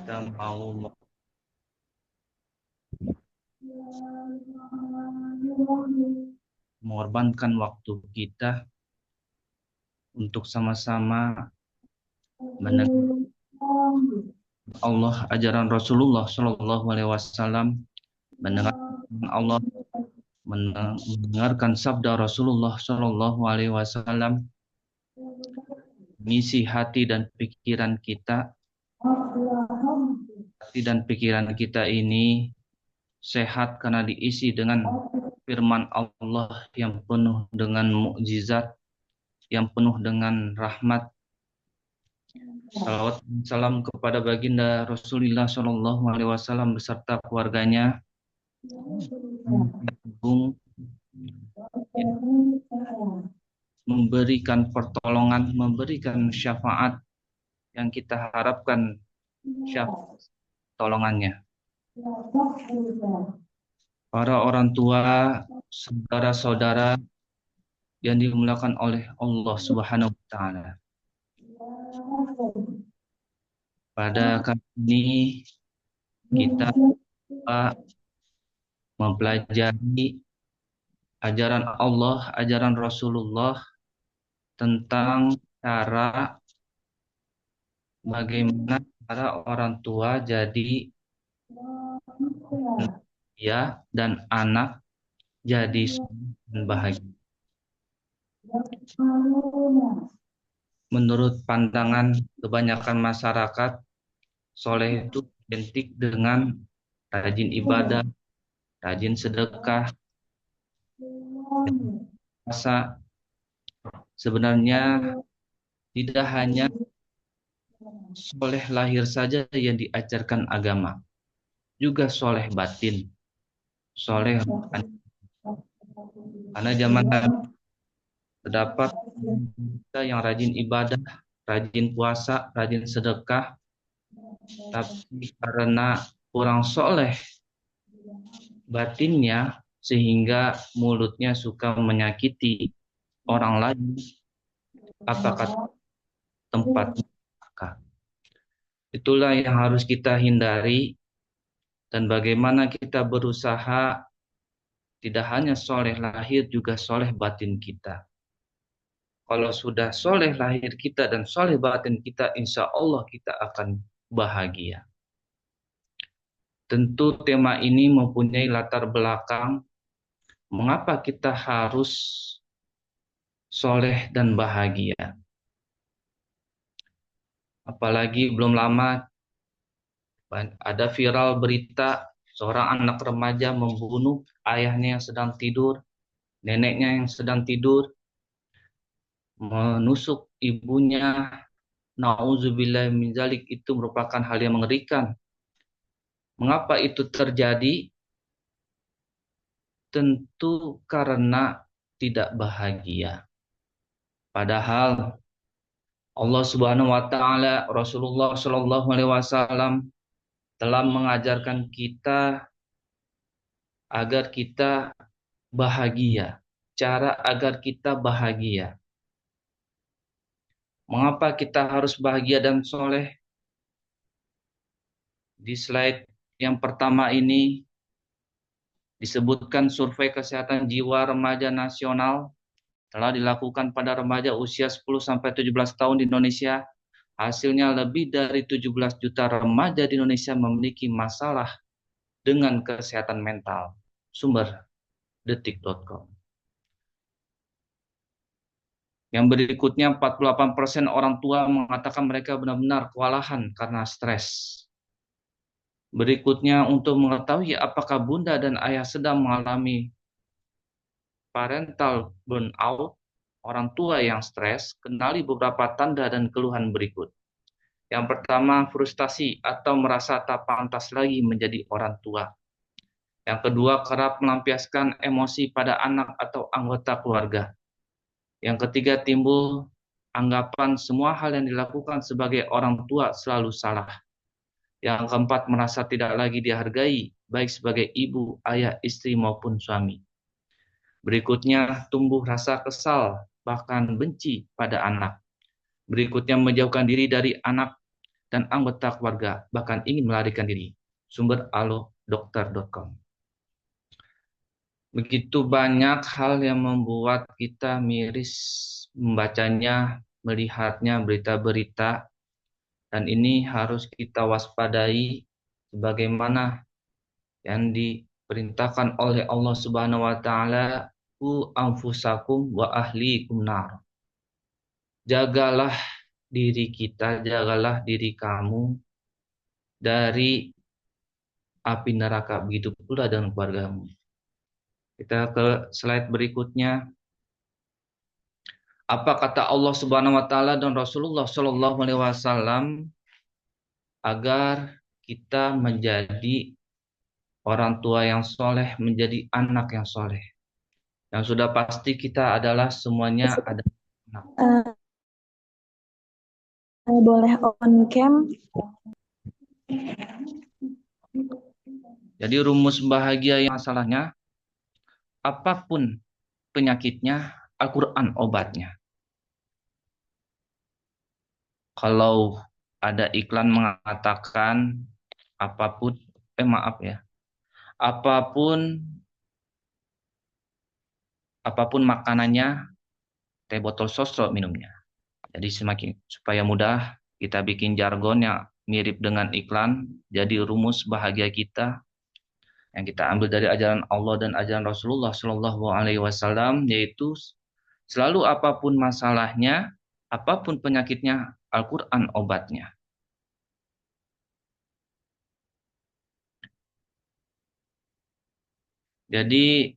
kita mau mengorbankan waktu kita untuk sama-sama mendengar Allah, ajaran Rasulullah Shallallahu Alaihi Wasallam, mendengarkan Allah, mendengarkan sabda Rasulullah Shallallahu Alaihi Wasallam, misi hati dan pikiran kita. Hati dan pikiran kita ini sehat karena diisi dengan firman Allah yang penuh dengan mukjizat, yang penuh dengan rahmat. Salawat dan salam kepada baginda Rasulullah Shallallahu Alaihi Wasallam beserta keluarganya yang memberikan pertolongan, memberikan syafaat yang kita harapkan syafaat tolongannya. Para orang tua, saudara-saudara yang dimuliakan oleh Allah Subhanahu wa taala. Pada kali ini kita mempelajari ajaran Allah, ajaran Rasulullah tentang cara bagaimana cara orang tua jadi ya dan anak jadi bahagia. Menurut pandangan kebanyakan masyarakat, soleh itu identik dengan rajin ibadah, rajin sedekah, puasa. Sebenarnya tidak hanya soleh lahir saja yang diajarkan agama, juga soleh batin, soleh karena zaman terdapat kita yang rajin ibadah, rajin puasa, rajin sedekah, tapi karena kurang soleh batinnya sehingga mulutnya suka menyakiti orang lain, apakah tempat neraka. Itulah yang harus kita hindari, dan bagaimana kita berusaha tidak hanya soleh lahir, juga soleh batin kita. Kalau sudah soleh lahir kita dan soleh batin kita, insya Allah kita akan bahagia. Tentu tema ini mempunyai latar belakang mengapa kita harus soleh dan bahagia. Apalagi belum lama ada viral berita seorang anak remaja membunuh ayahnya yang sedang tidur, neneknya yang sedang tidur, menusuk ibunya. Nauzubillah min zalik, itu merupakan hal yang mengerikan. Mengapa itu terjadi? Tentu karena tidak bahagia. Padahal Allah Subhanahu wa taala, Rasulullah Shallallahu alaihi wasallam telah mengajarkan kita agar kita bahagia. Cara agar kita bahagia. Mengapa kita harus bahagia dan soleh? Di slide yang pertama ini disebutkan survei kesehatan jiwa remaja nasional telah dilakukan pada remaja usia 10-17 tahun di Indonesia. Hasilnya lebih dari 17 juta remaja di Indonesia memiliki masalah dengan kesehatan mental. Sumber detik.com. Yang berikutnya, 48% orang tua mengatakan mereka benar-benar kewalahan karena stres. Berikutnya, untuk mengetahui apakah bunda dan ayah sedang mengalami parental burnout, orang tua yang stres, kenali beberapa tanda dan keluhan berikut. Yang pertama, frustasi atau merasa tak pantas lagi menjadi orang tua. Yang kedua, kerap melampiaskan emosi pada anak atau anggota keluarga. Yang ketiga, timbul anggapan semua hal yang dilakukan sebagai orang tua selalu salah. Yang keempat, merasa tidak lagi dihargai, baik sebagai ibu, ayah, istri, maupun suami. Berikutnya, tumbuh rasa kesal, bahkan benci pada anak. Berikutnya, menjauhkan diri dari anak dan anggota keluarga bahkan ingin melarikan diri. Sumber alodokter.com. Begitu banyak hal yang membuat kita miris membacanya, melihatnya berita-berita, dan ini harus kita waspadai sebagaimana yang diperintahkan oleh Allah Subhanahu wa taala, "Qu anfusakum wa ahlikum nar." Jagalah diri kita, jagalah diri kamu dari api neraka, begitu pula dengan keluargamu. Kita ke slide berikutnya. Apa kata Allah Subhanahu wa taala dan Rasulullah Shallallahu alaihi wasallam agar kita menjadi orang tua yang soleh, menjadi anak yang soleh. Yang sudah pasti kita adalah semuanya ada anak. Boleh on cam. Jadi rumus bahagia yang masalahnya, apapun penyakitnya, Al-Quran obatnya. Kalau ada iklan mengatakan apapun, apapun makanannya, teh botol sosro minumnya. Jadi semakin supaya mudah kita bikin jargon yang mirip dengan iklan. Jadi rumus bahagia kita yang kita ambil dari ajaran Allah dan ajaran Rasulullah Shallallahu Alaihi Wasallam, yaitu selalu apapun masalahnya, apapun penyakitnya, Al-Quran obatnya. Jadi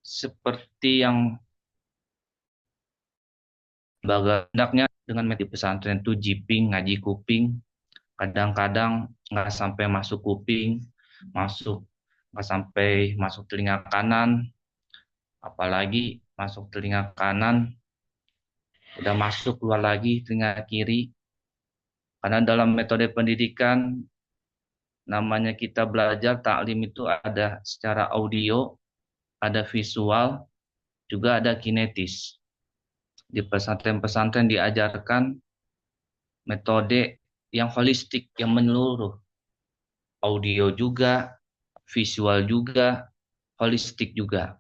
seperti yang bagandaknya dengan metode pesantren itu jiping, ngaji kuping, kadang-kadang nggak sampai masuk kuping, nggak sampai masuk telinga kanan, apalagi masuk telinga kanan, udah masuk keluar lagi telinga kiri. Karena dalam metode pendidikan, namanya kita belajar taklim itu ada secara audio, ada visual, juga ada kinetis. Di pesantren-pesantren diajarkan metode yang holistik, yang menyeluruh. Audio juga, visual juga, holistik juga,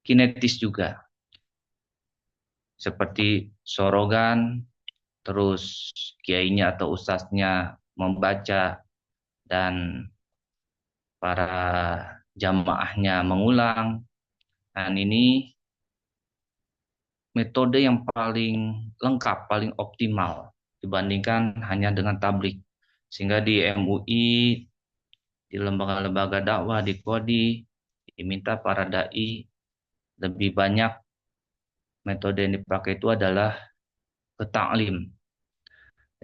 kinetis juga. Seperti sorogan, terus kiainya atau ustaznya membaca, dan para jamaahnya mengulang. Dan ini metode yang paling lengkap, paling optimal dibandingkan hanya dengan tablik. Sehingga di MUI, di lembaga-lembaga dakwah, di Kodi, diminta para dai lebih banyak metode yang dipakai itu adalah ke taklim.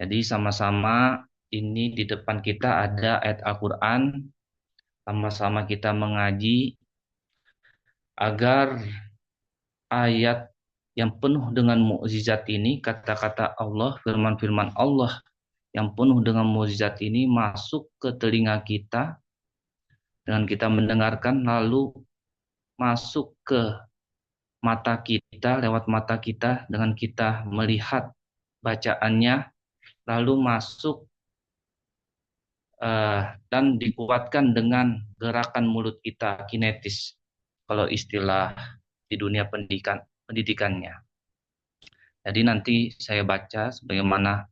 Jadi sama-sama ini di depan kita ada ayat Al-Quran, sama-sama kita mengaji agar ayat yang penuh dengan mukjizat ini, kata-kata Allah, firman-firman Allah yang penuh dengan mukjizat ini masuk ke telinga kita dengan kita mendengarkan, lalu masuk ke mata kita, lewat mata kita dengan kita melihat bacaannya, lalu masuk dan dikuatkan dengan gerakan mulut kita, kinetis, kalau istilah di dunia pendidikannya. Jadi nanti saya baca sebagaimana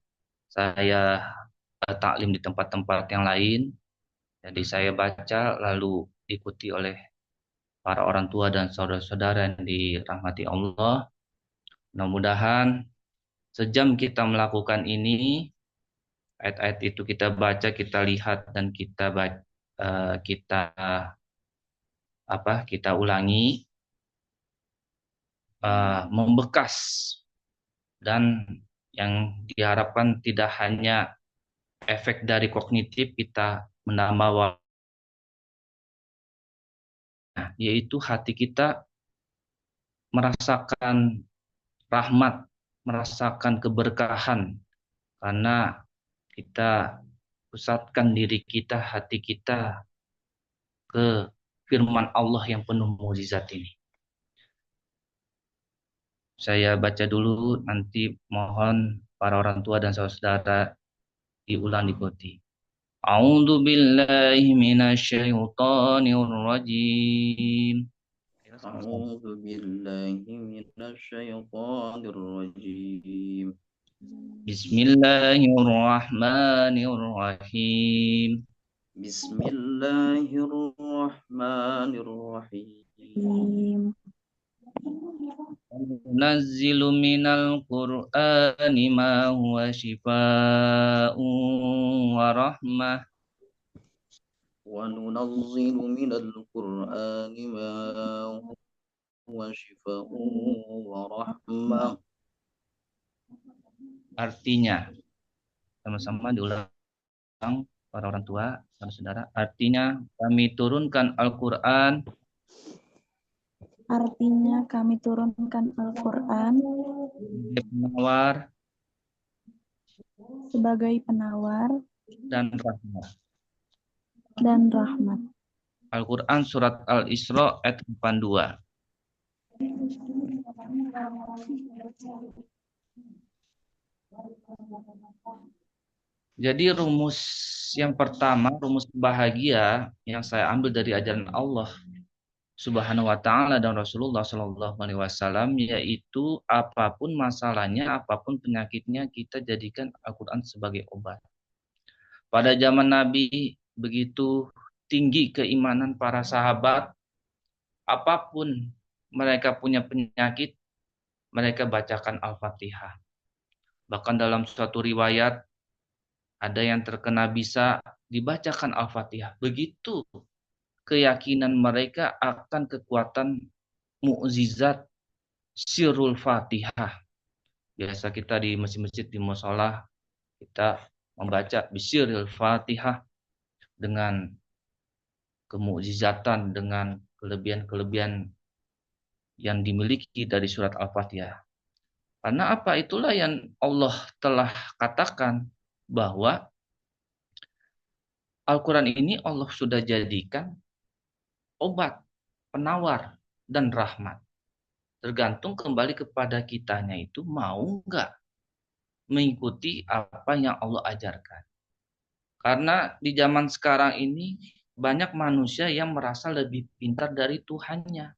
saya taklim di tempat-tempat yang lain. Jadi saya baca lalu diikuti oleh para orang tua dan saudara-saudara yang dirahmati Allah. Mudah-mudahan sejam kita melakukan ini, ayat-ayat itu kita baca, kita lihat, dan kita ulangi, membekas, dan yang diharapkan tidak hanya efek dari kognitif kita menambah, yaitu hati kita merasakan rahmat, merasakan keberkahan, karena kita pusatkan diri kita, hati kita ke firman Allah yang penuh mukjizat ini. Saya baca dulu, nanti mohon para orang tua dan saudara Diulang diikuti. A'udzu billahi minasyaitonir rajim. Ayo sama-sama. أعوذ بالله من الشيطان الرجيم Bismillahirrahmanirrahim. بسم الله الرحمن الرحيم ننزل من القرآن ما هو شفاء ورحمة وننزل من القرآن ما هو شفاء ورحمة. Artinya, sama-sama diulang para orang tua, para saudara. Artinya, kami turunkan Al-Quran Artinya kami turunkan Al-Quran sebagai penawar sebagai penawar dan rahmat. dan rahmat. Al-Quran Surat Al-Isra ayat 82. Jadi rumus yang pertama, rumus bahagia yang saya ambil dari ajaran Allah Subhanahu wa taala dan Rasulullah Shallallahu alaihi wasallam, yaitu apapun masalahnya, apapun penyakitnya, kita jadikan Al-Qur'an sebagai obat. Pada zaman Nabi begitu tinggi keimanan para sahabat, apapun mereka punya penyakit, mereka bacakan Al-Fatihah. Bahkan dalam suatu riwayat ada yang terkena bisa dibacakan Al-Fatihah. Begitu keyakinan mereka akan kekuatan mukjizat Sirul Fatihah. Biasa kita di masjid-masjid, di mushola, kita membaca Bisirul Fatihah dengan kemukjizatan, dengan kelebihan-kelebihan yang dimiliki dari surat Al-Fatihah. Karena apa? Itulah yang Allah telah katakan bahwa Al-Quran ini Allah sudah jadikan obat, penawar, dan rahmat. Tergantung kembali kepada kitanya itu mau nggak mengikuti apa yang Allah ajarkan. Karena di zaman sekarang ini banyak manusia yang merasa lebih pintar dari Tuhannya.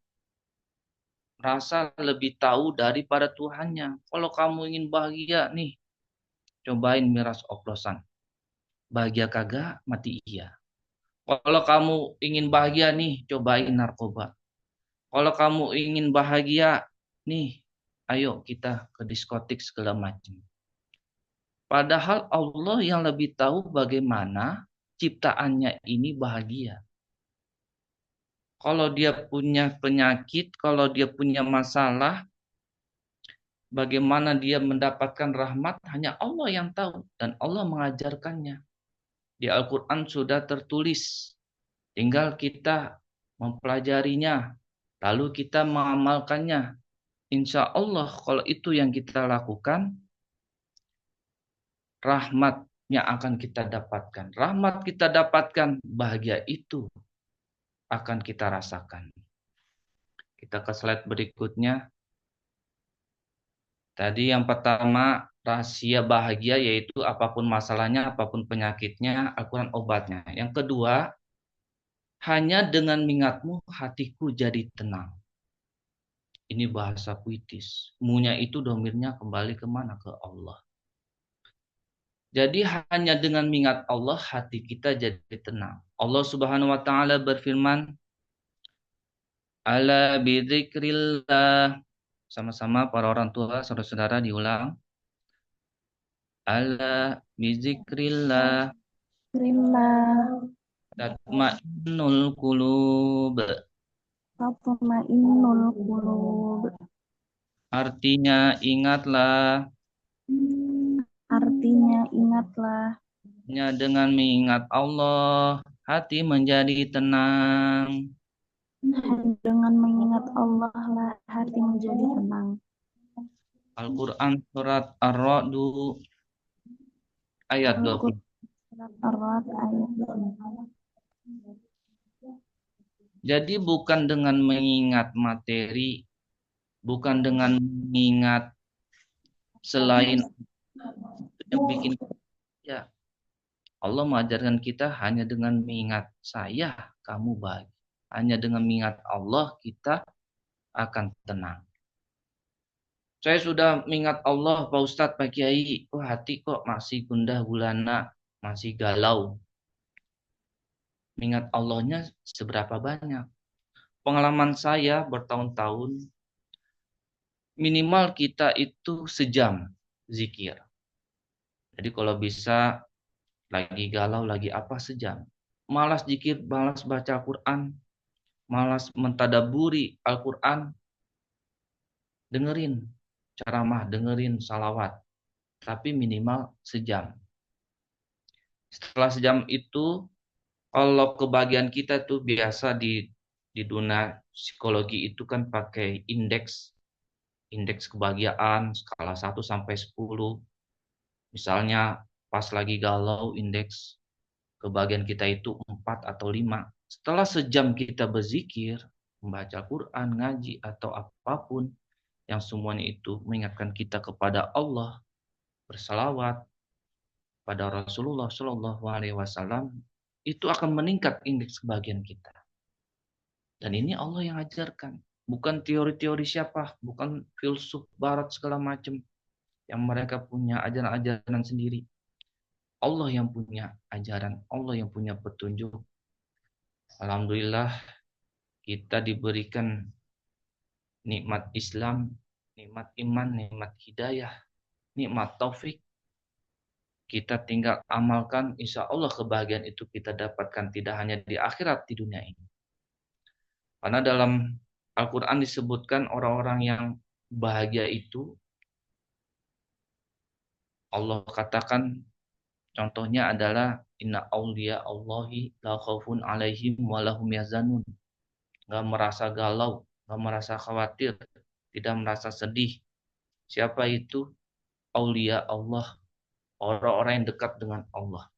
Merasa lebih tahu daripada Tuhannya. Kalau kamu ingin bahagia nih, cobain miras oplosan. Bahagia kagak, mati iya. Kalau kamu ingin bahagia nih, cobain narkoba. Kalau kamu ingin bahagia nih, ayo kita ke diskotik segala macam. Padahal Allah yang lebih tahu bagaimana ciptaannya ini bahagia. Kalau dia punya penyakit, kalau dia punya masalah, bagaimana dia mendapatkan rahmat, hanya Allah yang tahu. Dan Allah mengajarkannya. Di Al-Quran sudah tertulis. Tinggal kita mempelajarinya. Lalu kita mengamalkannya. Insya Allah kalau itu yang kita lakukan, rahmatnya akan kita dapatkan. Rahmat kita dapatkan, bahagia itu akan kita rasakan. Kita ke slide berikutnya. Tadi yang pertama, rahasia bahagia yaitu apapun masalahnya, apapun penyakitnya, Al-Quran obatnya. Yang kedua, hanya dengan mengingatmu hatiku jadi tenang. Ini bahasa puitis. Munya itu domirnya kembali kemana? Ke Allah. Jadi hanya dengan mengingat Allah hati kita jadi tenang. Allah Subhanahu wa taala berfirman, "Ala bidzikrillah." Sama-sama para orang tua, saudara-saudara diulang. Ala bidzikrillah Rillah tatma'innul qulub. tatma'innul qulub. Artinya ingatlah, Artinya ingatlah, hanya dengan mengingat Allah hati menjadi tenang. dengan mengingat Allah lah hati menjadi tenang. Al-Quran surat Ar-Ra'd ayat 20. Surat Ar-Ra'd ayat 20. Jadi bukan dengan mengingat materi, bukan dengan mengingat selain yang bikin ya, Allah mengajarkan kita hanya dengan mengingat saya, kamu bahagia. Hanya dengan mengingat Allah, kita akan tenang. Saya sudah mengingat Allah, Pak Ustadz, Pak Kiai. Oh, hati kok masih gundah gulana, masih galau. Mengingat Allahnya seberapa banyak? Pengalaman saya bertahun-tahun, minimal kita itu sejam zikir. Jadi kalau bisa lagi galau, lagi apa, sejam. Malas zikir, malas baca Al-Quran, malas mentadaburi Al-Quran, dengerin ceramah, dengerin salawat. Tapi minimal sejam. Setelah sejam itu, kalau kebahagiaan kita tuh biasa di dunia psikologi itu kan pakai indeks kebahagiaan skala 1 sampai 10. Misalnya pas lagi galau, indeks kebahagiaan kita itu 4 atau 5. Setelah sejam kita berzikir, membaca Quran, ngaji atau apapun yang semuanya itu mengingatkan kita kepada Allah, bersalawat pada Rasulullah Shallallahu Alaihi Wasallam, itu akan meningkat indeks kebahagiaan kita. Dan ini Allah yang ajarkan, bukan teori-teori siapa, bukan filsuf Barat segala macam yang mereka punya ajaran-ajaran sendiri. Allah yang punya ajaran, Allah yang punya petunjuk. Alhamdulillah kita diberikan nikmat Islam, nikmat iman, nikmat hidayah, nikmat taufik. Kita tinggal amalkan, insya Allah kebahagiaan itu kita dapatkan tidak hanya di akhirat, di dunia ini. Karena dalam Al-Quran disebutkan orang-orang yang bahagia itu, Allah katakan contohnya adalah inna awliya Allahi la khaufun alaihim wa lahum yahzanun. Gak merasa galau, gak merasa khawatir, tidak merasa sedih. Siapa itu? Aulia Allah, orang-orang yang dekat dengan Allah.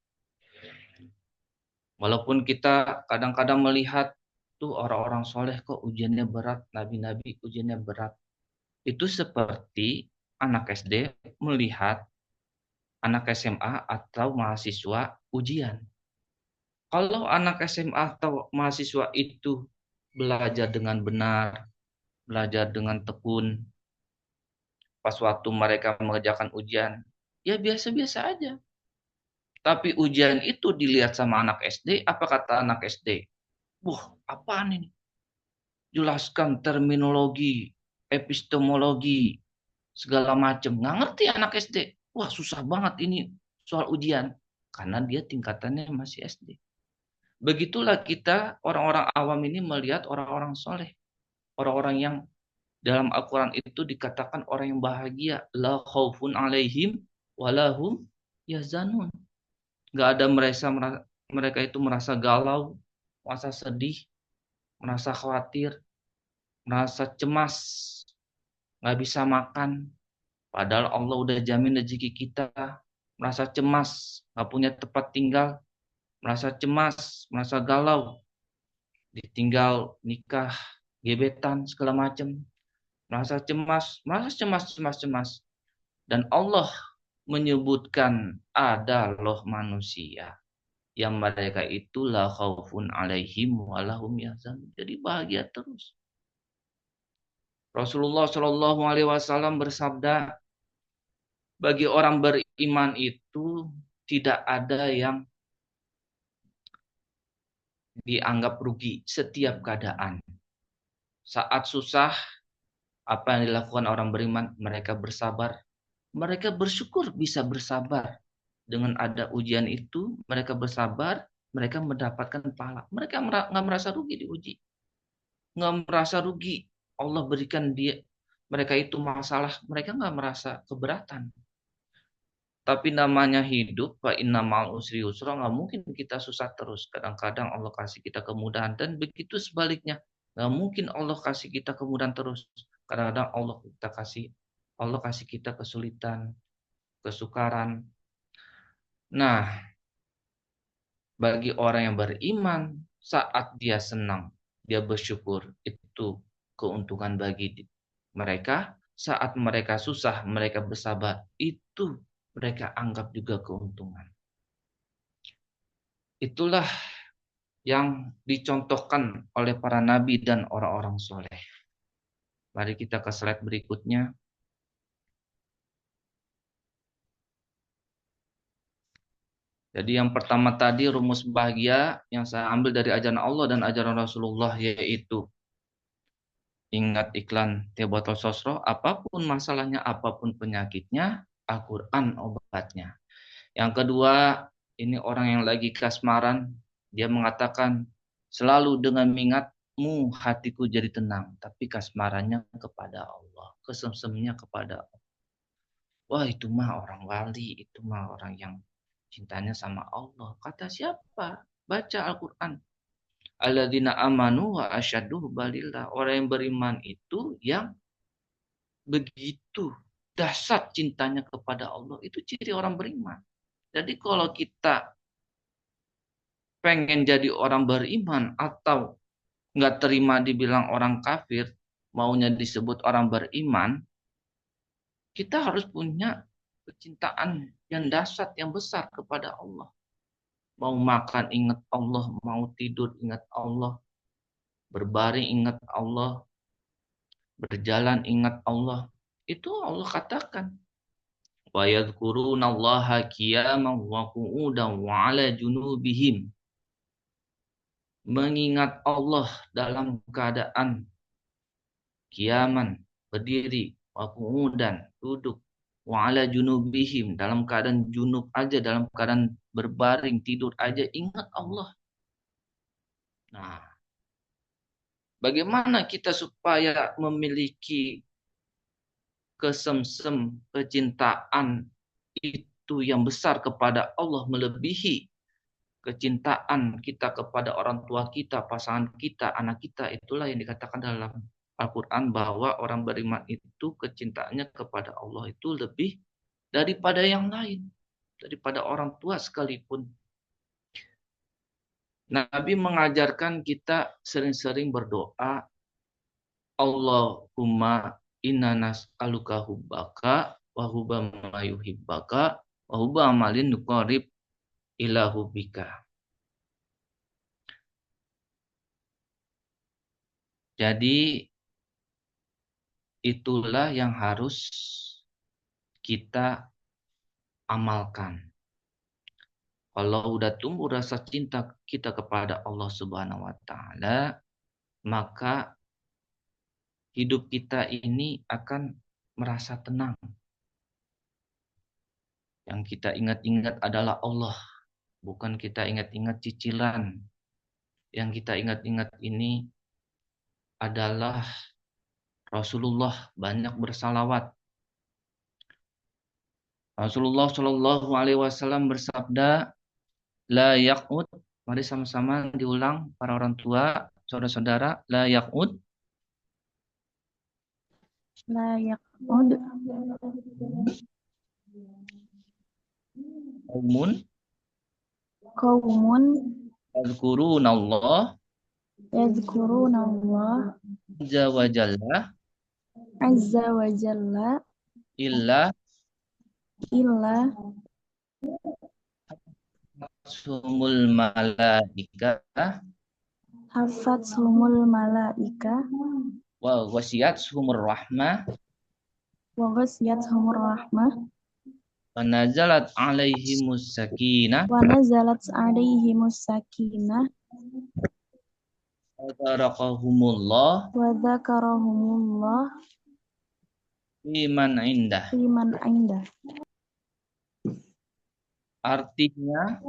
Walaupun kita kadang-kadang melihat tuh orang-orang soleh kok ujiannya berat, nabi-nabi ujiannya berat. Itu seperti anak SD melihat anak SMA atau mahasiswa ujian. Kalau anak SMA atau mahasiswa itu belajar dengan benar, belajar dengan tekun, pas waktu mereka mengerjakan ujian, ya biasa-biasa aja. Tapi ujian itu dilihat sama anak SD, apa kata anak SD? Wah, apaan ini? Jelaskan terminologi, epistemologi, segala macam. Nggak ngerti anak SD. Wah, susah banget ini soal ujian. Karena dia tingkatannya masih SD. Begitulah kita, orang-orang awam ini melihat orang-orang soleh. Orang-orang yang dalam Al-Quran itu dikatakan orang yang bahagia. La khaufun alaihim walahum yahzanun. Nggak ada mereka itu merasa galau, merasa sedih, merasa khawatir, merasa cemas, nggak bisa makan. Padahal Allah udah jamin rezeki kita. Merasa cemas, nggak punya tempat tinggal, merasa cemas, merasa galau, ditinggal nikah, gebetan, segala macam. Merasa cemas, cemas. Dan Allah menyebutkan ada loh manusia yang mereka itu la khaufun alaihim walahum yahzanun. Jadi bahagia terus. Rasulullah Shallallahu Alaihi Wasallam bersabda, bagi orang beriman itu tidak ada yang dianggap rugi setiap keadaan. Saat susah, apa yang dilakukan orang beriman? Mereka bersabar. Mereka bersyukur bisa bersabar. Dengan ada ujian itu, mereka bersabar, mereka mendapatkan pahala. Mereka nggak merasa rugi diuji. Nggak merasa rugi. Allah berikan mereka itu masalah. Mereka nggak merasa keberatan. Tapi namanya hidup, fa inna ma'al usri yusra, nggak mungkin kita susah terus. Kadang-kadang Allah kasih kita kemudahan. Dan begitu sebaliknya. Nggak mungkin Allah kasih kita kemudahan terus. Kadang-kadang Allah kasih kita kesulitan, kesukaran. Nah, bagi orang yang beriman, saat dia senang, dia bersyukur, itu keuntungan bagi mereka. Saat mereka susah, mereka bersabar, itu mereka anggap juga keuntungan. Itulah yang dicontohkan oleh para nabi dan orang-orang soleh. Mari kita ke slide berikutnya. Jadi yang pertama tadi rumus bahagia yang saya ambil dari ajaran Allah dan ajaran Rasulullah, yaitu ingat iklan teh botol sosro, apapun masalahnya, apapun penyakitnya, Al-Quran obatnya. Yang kedua, ini orang yang lagi kasmaran, dia mengatakan, selalu dengan mengingatmu hatiku jadi tenang, tapi kasmarannya kepada Allah, kesemsemnya kepada Allah. Wah, itu mah orang wali, itu mah orang yang cintanya sama Allah. Kata siapa? Baca Al-Quran. Alladzina amanu wa asyaddu balillah. Orang yang beriman itu yang begitu dahsyat cintanya kepada Allah. Itu ciri orang beriman. Jadi kalau kita pengen jadi orang beriman atau nggak terima dibilang orang kafir, maunya disebut orang beriman, kita harus punya kecintaan yang dahsyat, yang besar kepada Allah. Mau makan ingat Allah, mau tidur ingat Allah, berbaring ingat Allah, berjalan ingat Allah. Itu Allah katakan. Wa yadhkurunallaha qiyaman wa qu'udan wa 'ala junubihim. Mengingat Allah dalam keadaan kiaman, berdiri, wa qu'udan, duduk, wa 'ala junubihim, dalam keadaan junub aja, dalam keadaan berbaring tidur aja ingat Allah. Nah, bagaimana kita supaya memiliki kesemsem kecintaan itu yang besar kepada Allah, melebihi kecintaan kita kepada orang tua kita, pasangan kita, anak kita? Itulah yang dikatakan dalam Al-Quran bahwa orang beriman itu kecintaannya kepada Allah itu lebih daripada yang lain, daripada orang tua sekalipun. Nabi mengajarkan kita sering-sering berdoa, Allahumma inna nas'aluka hubbaka wa hubba ma yuhibbaka wa hubba amalin nuqarib ila hubbika. Jadi itulah yang harus kita amalkan. Kalau udah tumbuh rasa cinta kita kepada Allah Subhanahu wa taala, maka hidup kita ini akan merasa tenang. Yang kita ingat-ingat adalah Allah, bukan kita ingat-ingat cicilan. Yang kita ingat-ingat ini adalah Rasulullah, banyak bersalawat. Rasulullah Shallallahu Alaihi Wasallam bersabda, la yaqud, mari sama-sama diulang para orang tua, saudara-saudara, la yaqud, La yaqud qaumun qaumun yadhkurunallah yadhkurunallah azza wa jalla azza wa jalla illa illa sumul malaika hafathumul malaika wa wasiyat sumur rahmah wa ghasiyatuhumur rahmah wa nazalat alaihimus sakinah wa nazalat alaihimus sakinah wa tarakahumullah wa dzakarahumullah liman indah. liman indah. Artinya,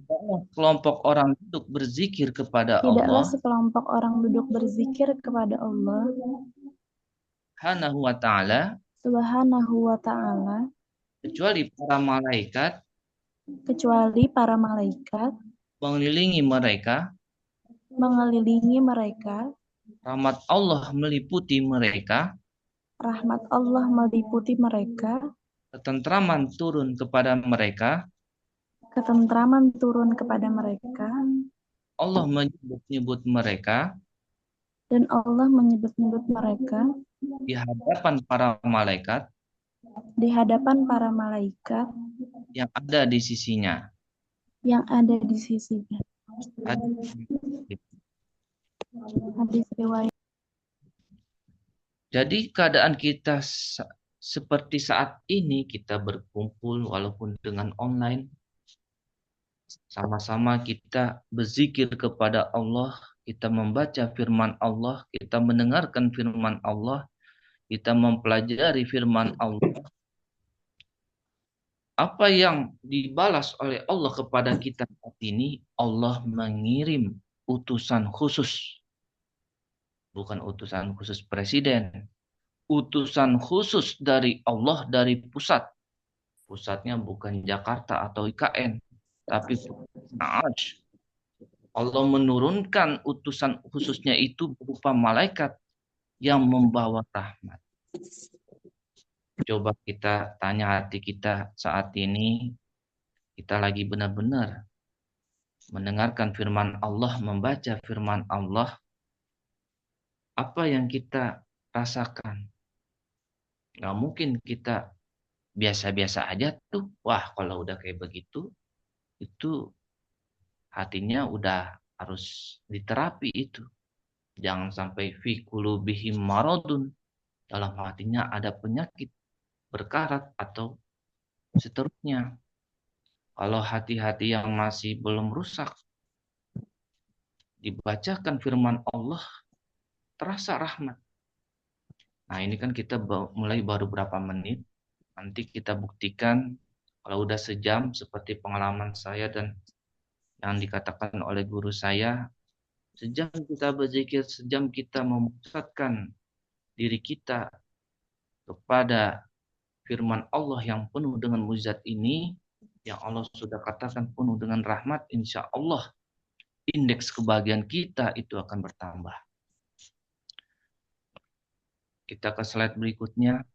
tidaklah kelompok orang duduk berzikir kepada tidaklah Allah sekelompok orang duduk berzikir kepada Allah Subhanahu wa ta'ala Subhanahu wa ta'ala kecuali para malaikat mengelilingi mereka, mengelilingi mereka, rahmat Allah meliputi mereka, rahmat Allah meliputi mereka, ketentraman turun kepada mereka, ketentraman turun kepada mereka, Allah menyebut-nyebut mereka dan Allah menyebut-nyebut mereka di hadapan para malaikat di hadapan para malaikat yang ada di sisinya. yang ada di sisinya. Hadis riwayat. Jadi keadaan kita seperti saat ini, kita berkumpul walaupun dengan online, sama-sama kita berzikir kepada Allah, kita membaca firman Allah, kita mendengarkan firman Allah, kita mempelajari firman Allah. Apa yang dibalas oleh Allah kepada kita saat ini, Allah mengirim utusan khusus. Bukan utusan khusus presiden. Utusan khusus dari Allah, dari pusat. Pusatnya bukan Jakarta atau IKN, tapi Arsh. Allah menurunkan utusan khususnya itu berupa malaikat yang membawa rahmat. Coba kita tanya hati kita saat ini, kita lagi benar-benar mendengarkan firman Allah, membaca firman Allah, apa yang kita rasakan? Nggak mungkin kita biasa-biasa aja tuh. Wah, kalau udah kayak begitu, itu hatinya udah harus diterapi itu. Jangan sampai fi qulubihim maradun, dalam hatinya ada penyakit berkarat atau seterusnya. Kalau hati-hati yang masih belum rusak, dibacakan firman Allah, terasa rahmat. Nah, ini kan kita mulai baru berapa menit. Nanti kita buktikan kalau udah sejam seperti pengalaman saya dan yang dikatakan oleh guru saya, sejam kita berzikir, sejam kita memusatkan diri kita kepada firman Allah yang penuh dengan mukjizat ini, yang Allah sudah katakan penuh dengan rahmat, insya Allah indeks kebahagiaan kita itu akan bertambah. Kita ke slide berikutnya.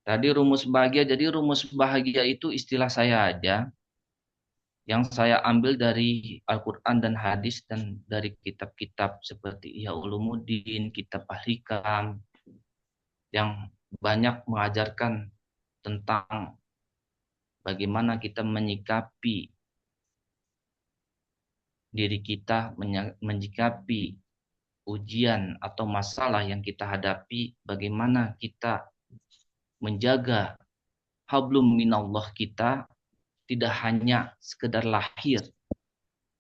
Tadi rumus bahagia, jadi rumus bahagia itu istilah saya aja, yang saya ambil dari Al-Quran dan hadis dan dari kitab-kitab seperti Ihya Ulumuddin, kitab Al-Hikam, yang banyak mengajarkan tentang bagaimana kita menyikapi diri kita, menyikapi ujian atau masalah yang kita hadapi, bagaimana kita menjaga hablum minallah kita, tidak hanya sekedar lahir,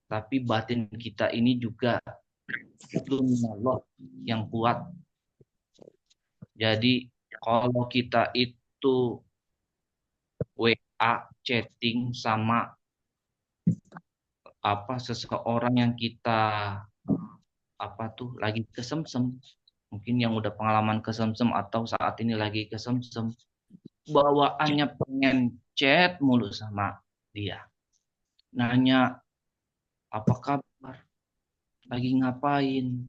tapi batin kita ini juga hablum minallah yang kuat. Jadi kalau kita itu WA chatting sama seseorang yang kita lagi kesemsem, mungkin yang udah pengalaman kesemsem atau saat ini lagi kesemsem, bawaannya pengen chat mulu sama dia, nanya apa kabar, lagi ngapain,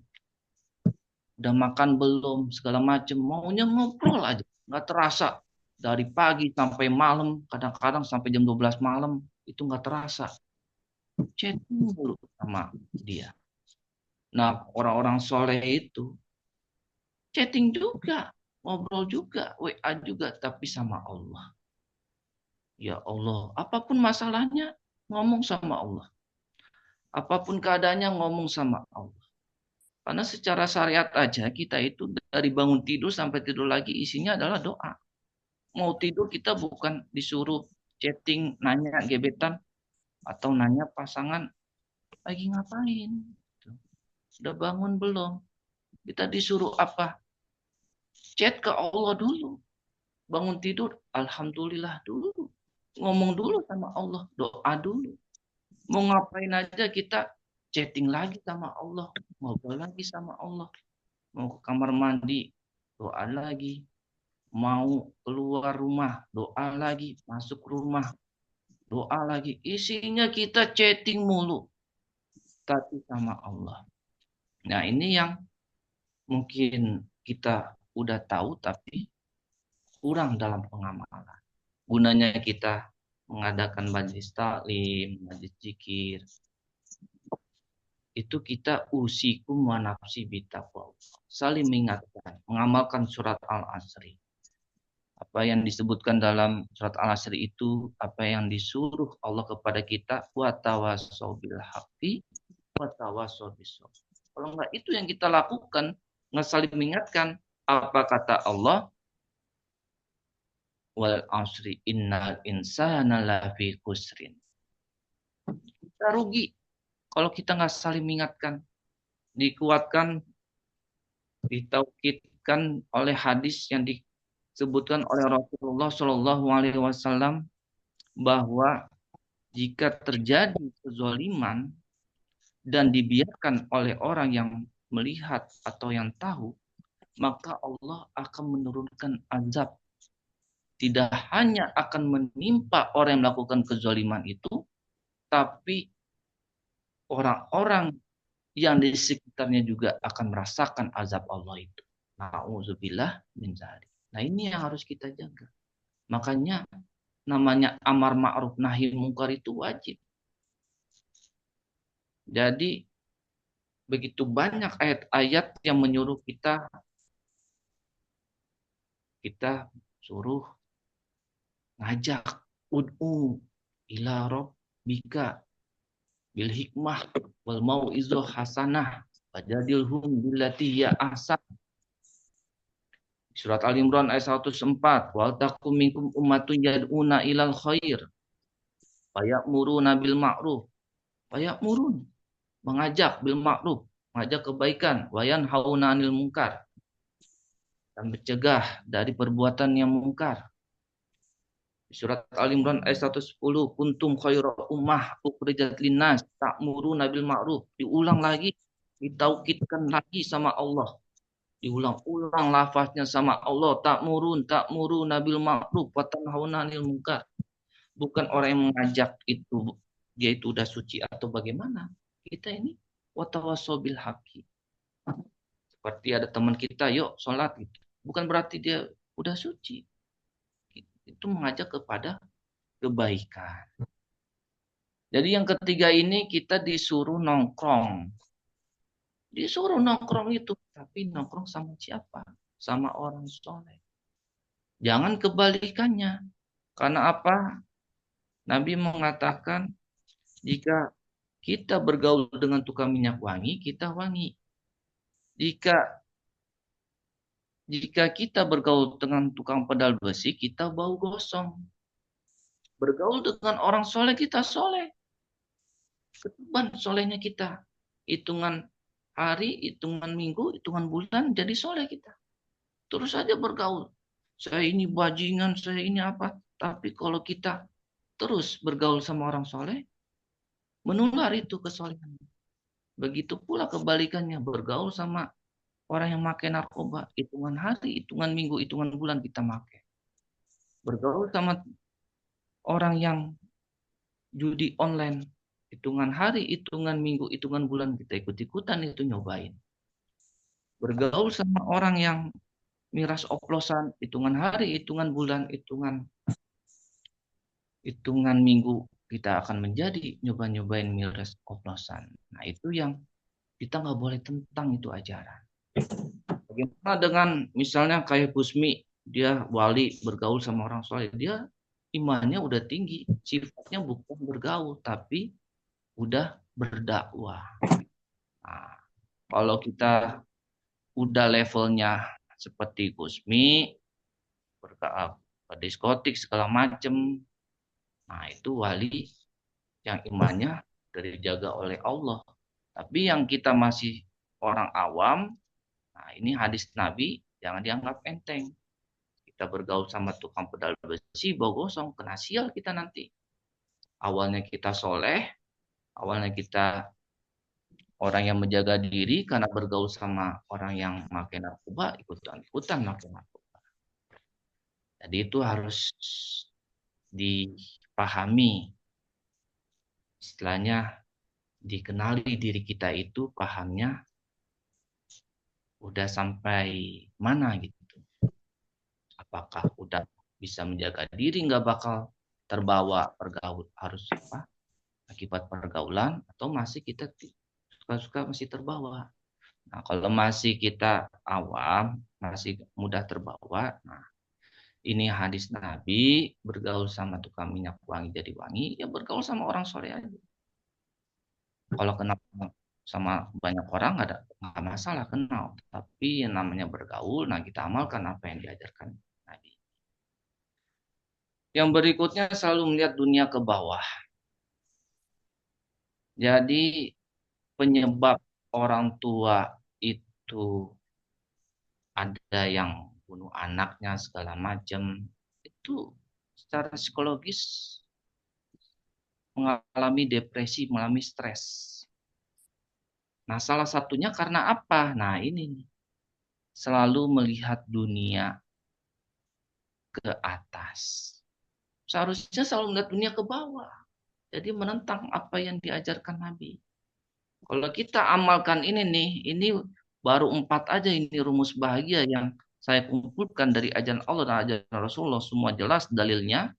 udah makan belum, segala macem, maunya ngobrol aja, nggak terasa dari pagi sampai malam, kadang-kadang sampai jam 12 malam itu nggak terasa, chatting dulu sama dia. Nah, orang-orang soleh itu chatting juga, ngobrol juga, WA juga, tapi sama Allah. Ya Allah, apapun masalahnya ngomong sama Allah. Apapun keadaannya ngomong sama Allah. Karena secara syariat aja kita itu dari bangun tidur sampai tidur lagi isinya adalah doa. Mau tidur kita bukan disuruh chatting, nanya gebetan, atau nanya pasangan lagi ngapain. Sudah bangun belum? Kita disuruh apa? Chat ke Allah dulu. Bangun tidur, alhamdulillah dulu. Ngomong dulu sama Allah, doa dulu. Mau ngapain aja kita chatting lagi sama Allah, ngobrol lagi sama Allah. Mau ke kamar mandi, doa lagi. Mau keluar rumah, doa lagi. Masuk rumah, doa lagi. Isinya kita chatting mulu, tapi sama Allah. Nah, ini yang mungkin kita udah tahu tapi kurang dalam pengamalan. Gunanya kita mengadakan majlis taklim, majlis zikir, itu kita usikum wa nafsi bitaqwa. Saling mengingatkan, mengamalkan surat Al-Asri. Apa yang disebutkan dalam surat Al-Asr itu, apa yang disuruh Allah kepada kita, wa tawassaw bil haqqi wa tawassaw bis sabr. Kalau enggak itu yang kita lakukan, nggak saling mengingatkan, apa kata Allah, wal asri innal insana lafi khusrin. Kita rugi kalau kita nggak saling mengingatkan. Dikuatkan, ditaukidkan oleh hadis yang disebutkan oleh Rasulullah Shallallahu Alaihi Wasallam bahwa jika terjadi kezaliman dan dibiarkan oleh orang yang melihat atau yang tahu, maka Allah akan menurunkan azab. Tidak hanya akan menimpa orang yang melakukan kezaliman itu, tapi orang-orang yang di sekitarnya juga akan merasakan azab Allah itu. Na'udzubillah min dzalik. Nah, ini yang harus kita jaga. Makanya namanya amar ma'ruf nahi mungkar itu wajib. Jadi begitu banyak ayat-ayat yang menyuruh kita suruh ngajak ud'u ila rabbika bil hikmah wal mau'izah hasanah wajadilhum billati hiya ahsan. Surat Al-Imran ayat 104, wal takum minkum ummatun yad'una ilal khair wa ya'muruna bil ma'ruf wa ya'murun, mengajak bil ma'ruf, mengajak kebaikan, wa yanhauna 'anil munkar, dan mencegah dari perbuatan yang mungkar. Surat Al-Imran ayat 110, kuntum khaira ummah ukhrijat linnas ta'muruna bil ma'ruf. Diulang lagi, ditaukidkan lagi sama Allah. Diulang-ulang lafaznya sama Allah, ta'muruna bil ma'ruf wa tanhauna 'anil munkar. Bukan orang yang mengajak itu dia itu udah suci atau bagaimana. Kita ini watawassaw bil haqqi. Seperti ada teman kita, yuk sholat gitu. Bukan berarti dia udah suci. Itu mengajak kepada kebaikan. Jadi yang ketiga ini kita disuruh nongkrong. Disuruh nongkrong itu, tapi nongkrong sama siapa? Sama orang soleh. Jangan kebalikannya. Karena apa? Nabi mengatakan jika kita bergaul dengan tukang minyak wangi, kita wangi. Jika kita bergaul dengan tukang pedal besi, kita bau gosong. Bergaul dengan orang soleh, kita soleh. Ketuban solehnya kita. Hitungan hari, hitungan minggu, hitungan bulan, jadi soleh kita. Terus saja bergaul. Saya ini bajingan, saya ini apa. Tapi kalau kita terus bergaul sama orang soleh, menular itu kesolehan. Begitu pula kebalikannya, bergaul sama orang yang pakai narkoba, hitungan hari, hitungan minggu, hitungan bulan kita pakai. Bergaul sama orang yang judi online, hitungan hari, hitungan minggu, hitungan bulan kita ikut-ikutan itu nyobain. Bergaul sama orang yang miras oplosan, hitungan hari, hitungan bulan, hitungan minggu kita akan menjadi nyobain miras oplosan. Nah itu yang kita nggak boleh tentang itu ajaran. Bagaimana dengan misalnya kayak Busmi, dia wali bergaul sama orang soleh, dia imannya udah tinggi, sifatnya bukan bergaul tapi udah berdakwah. Nah, kalau kita udah levelnya seperti Busmi, diskotik segala macem, nah itu wali yang imannya dari dijaga oleh Allah. Tapi yang kita masih orang awam, nah ini hadis Nabi jangan dianggap enteng. Kita bergaul sama tukang pedal besi, bau gosong, kena sial kita nanti. Awalnya kita soleh, awalnya kita orang yang menjaga diri karena bergaul sama orang yang pakai narkoba, ikutan pakai narkoba. Jadi itu harus dipahami. Istilahnya dikenali diri kita itu pahamnya udah sampai mana gitu. Apakah udah bisa menjaga diri, nggak bakal terbawa pergaul harus apa akibat pergaulan, atau masih kita suka-suka masih terbawa. Nah kalau masih kita awam, masih mudah terbawa, nah ini hadis Nabi, bergaul sama tukang minyak wangi jadi wangi, ya bergaul sama orang soleh aja. Kalau kenal sama banyak orang nggak masalah kenal, tapi yang namanya bergaul, nah kita amalkan apa yang diajarkan Nabi. Yang berikutnya selalu melihat dunia ke bawah. Jadi penyebab orang tua itu ada yang bunuh anaknya segala macam, itu secara psikologis mengalami depresi, mengalami stres. Nah, salah satunya karena apa? Nah, ini nih. Selalu melihat dunia ke atas. Seharusnya selalu melihat dunia ke bawah. Jadi menentang apa yang diajarkan Nabi. Kalau kita amalkan ini nih, ini baru 4 aja ini rumus bahagia yang saya kumpulkan dari ajaran Allah dan ajaran Rasulullah. Semua jelas dalilnya.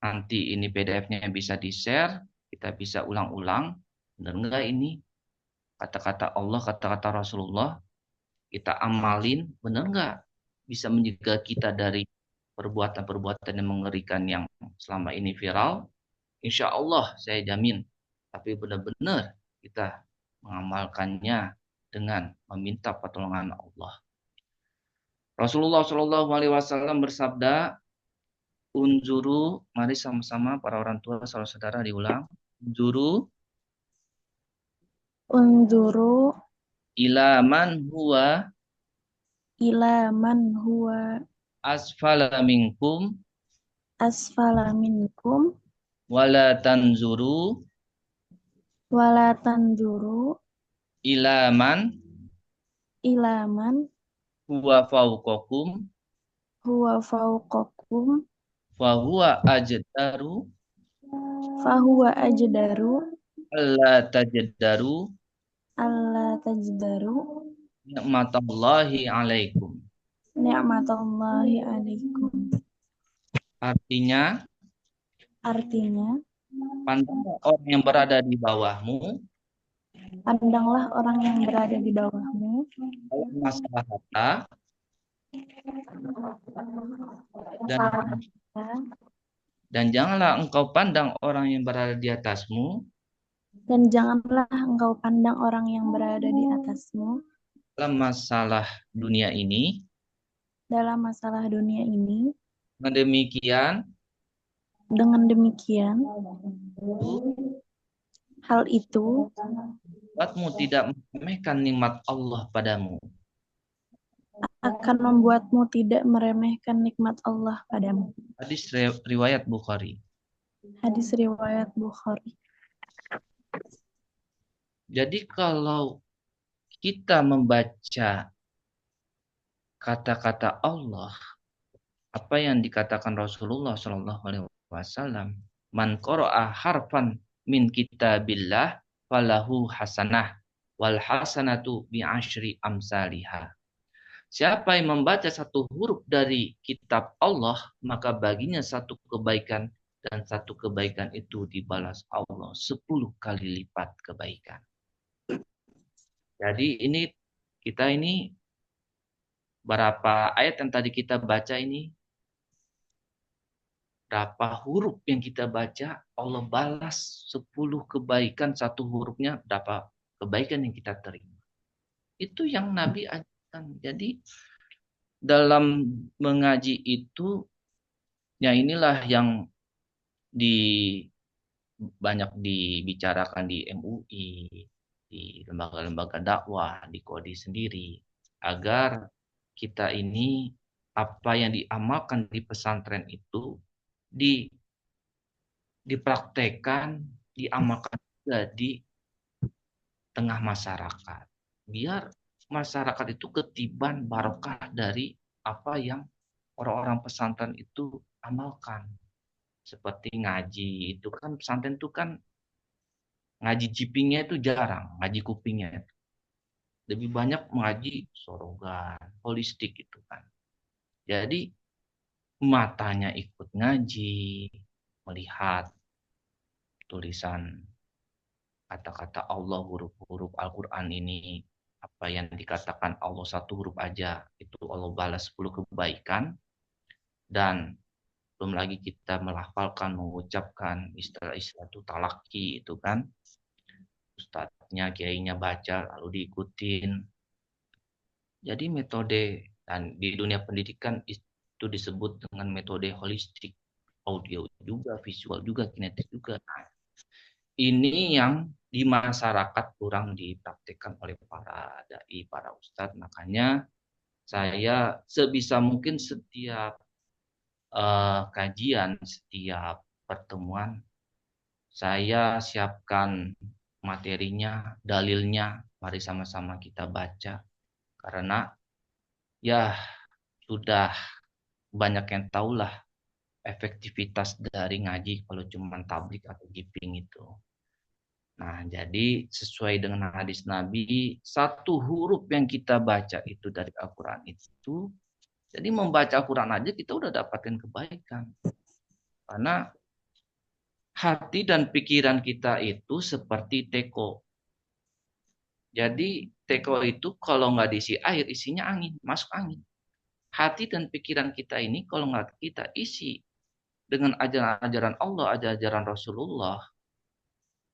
Nanti ini PDF-nya bisa di-share, kita bisa ulang-ulang. Benar enggak ini? Kata-kata Allah, kata-kata Rasulullah, kita amalin, benar enggak? Bisa menjaga kita dari perbuatan-perbuatan yang mengerikan yang selama ini viral. Insya Allah saya jamin. Tapi benar-benar kita mengamalkannya dengan meminta pertolongan Allah. Rasulullah Shallallahu Alaihi Wasallam bersabda, unzuru, mari sama-sama para orang tua, saudara-saudara diulang. Unzuru Unzuru ila man huwa ila man huwa asfala minkum asfala minkum wala tanzuru wala tanzuru ila man ila man huwa fauqakum huwa fawqakum fahuwa ajdaru fahuwa ajdaru alla tajdaru alla tajdaru nikmatallahi alaikum. ni'matallahi alaikum. Artinya, Artinya, pandanglah orang yang berada di bawahmu pandanglah orang yang berada di bawahmu dalam masalah harta dan dan janganlah engkau pandang orang yang berada di atasmu dan janganlah engkau pandang orang yang berada di atasmu dalam masalah dunia ini. dalam masalah dunia ini. Dengan demikian, hal itu buatmu tidak meremehkan nikmat Allah padamu. akan membuatmu tidak meremehkan nikmat Allah padamu. Hadis riwayat Bukhari. Hadis riwayat Bukhari. Jadi kalau kita membaca kata-kata Allah, apa yang dikatakan Rasulullah Shallallahu Alaihi Wasallam, man qara'a harfan min kitabillah falahu hasanah wal hasanatu bi asyri amsalihah. Siapa yang membaca satu huruf dari kitab Allah, maka baginya satu kebaikan dan satu kebaikan itu dibalas Allah 10 kali lipat kebaikan. Jadi kita ini berapa ayat yang tadi kita baca ini, berapa huruf yang kita baca, Allah balas 10 kebaikan, satu hurufnya berapa kebaikan yang kita terima. Itu yang Nabi ajarkan. Jadi dalam mengaji itu, ya inilah yang banyak dibicarakan di MUI, di lembaga-lembaga dakwah, di Kodi sendiri, agar kita ini apa yang diamalkan di pesantren itu dipraktekkan, diamalkan juga di tengah masyarakat. Biar masyarakat itu ketiban barokah dari apa yang orang-orang pesantren itu amalkan. Seperti ngaji, itu kan pesantren itu kan ngaji jipingnya itu jarang, ngaji kupingnya. Lebih banyak mengaji sorogan, holistik itu kan. Jadi matanya ikut ngaji, melihat tulisan kata-kata Allah, huruf-huruf Al-Quran ini, apa yang dikatakan Allah satu huruf aja, itu Allah balas 10 kebaikan. Dan belum lagi kita melafalkan, mengucapkan istilah-istilah itu talaki itu kan. Ustadznya, kiainya baca lalu diikutin. Jadi metode dan di dunia pendidikan itu disebut dengan metode holistik. Audio juga, visual juga, kinetik juga. Nah, ini yang di masyarakat kurang dipraktikkan oleh para dai, para ustadz. Makanya saya sebisa mungkin setiap kajian, setiap pertemuan, saya siapkan materinya, dalilnya, mari sama-sama kita baca. Karena ya sudah banyak yang tahulah efektivitas dari ngaji kalau cuma tablik atau giping itu. Nah, jadi sesuai dengan hadis Nabi, satu huruf yang kita baca itu dari Al-Quran itu, jadi membaca Al-Quran aja kita udah dapatin kebaikan. Karena hati dan pikiran kita itu seperti teko. Jadi teko itu kalau nggak diisi air, isinya angin, masuk angin. Hati dan pikiran kita ini kalau nggak kita isi dengan ajaran-ajaran Allah, ajaran Rasulullah,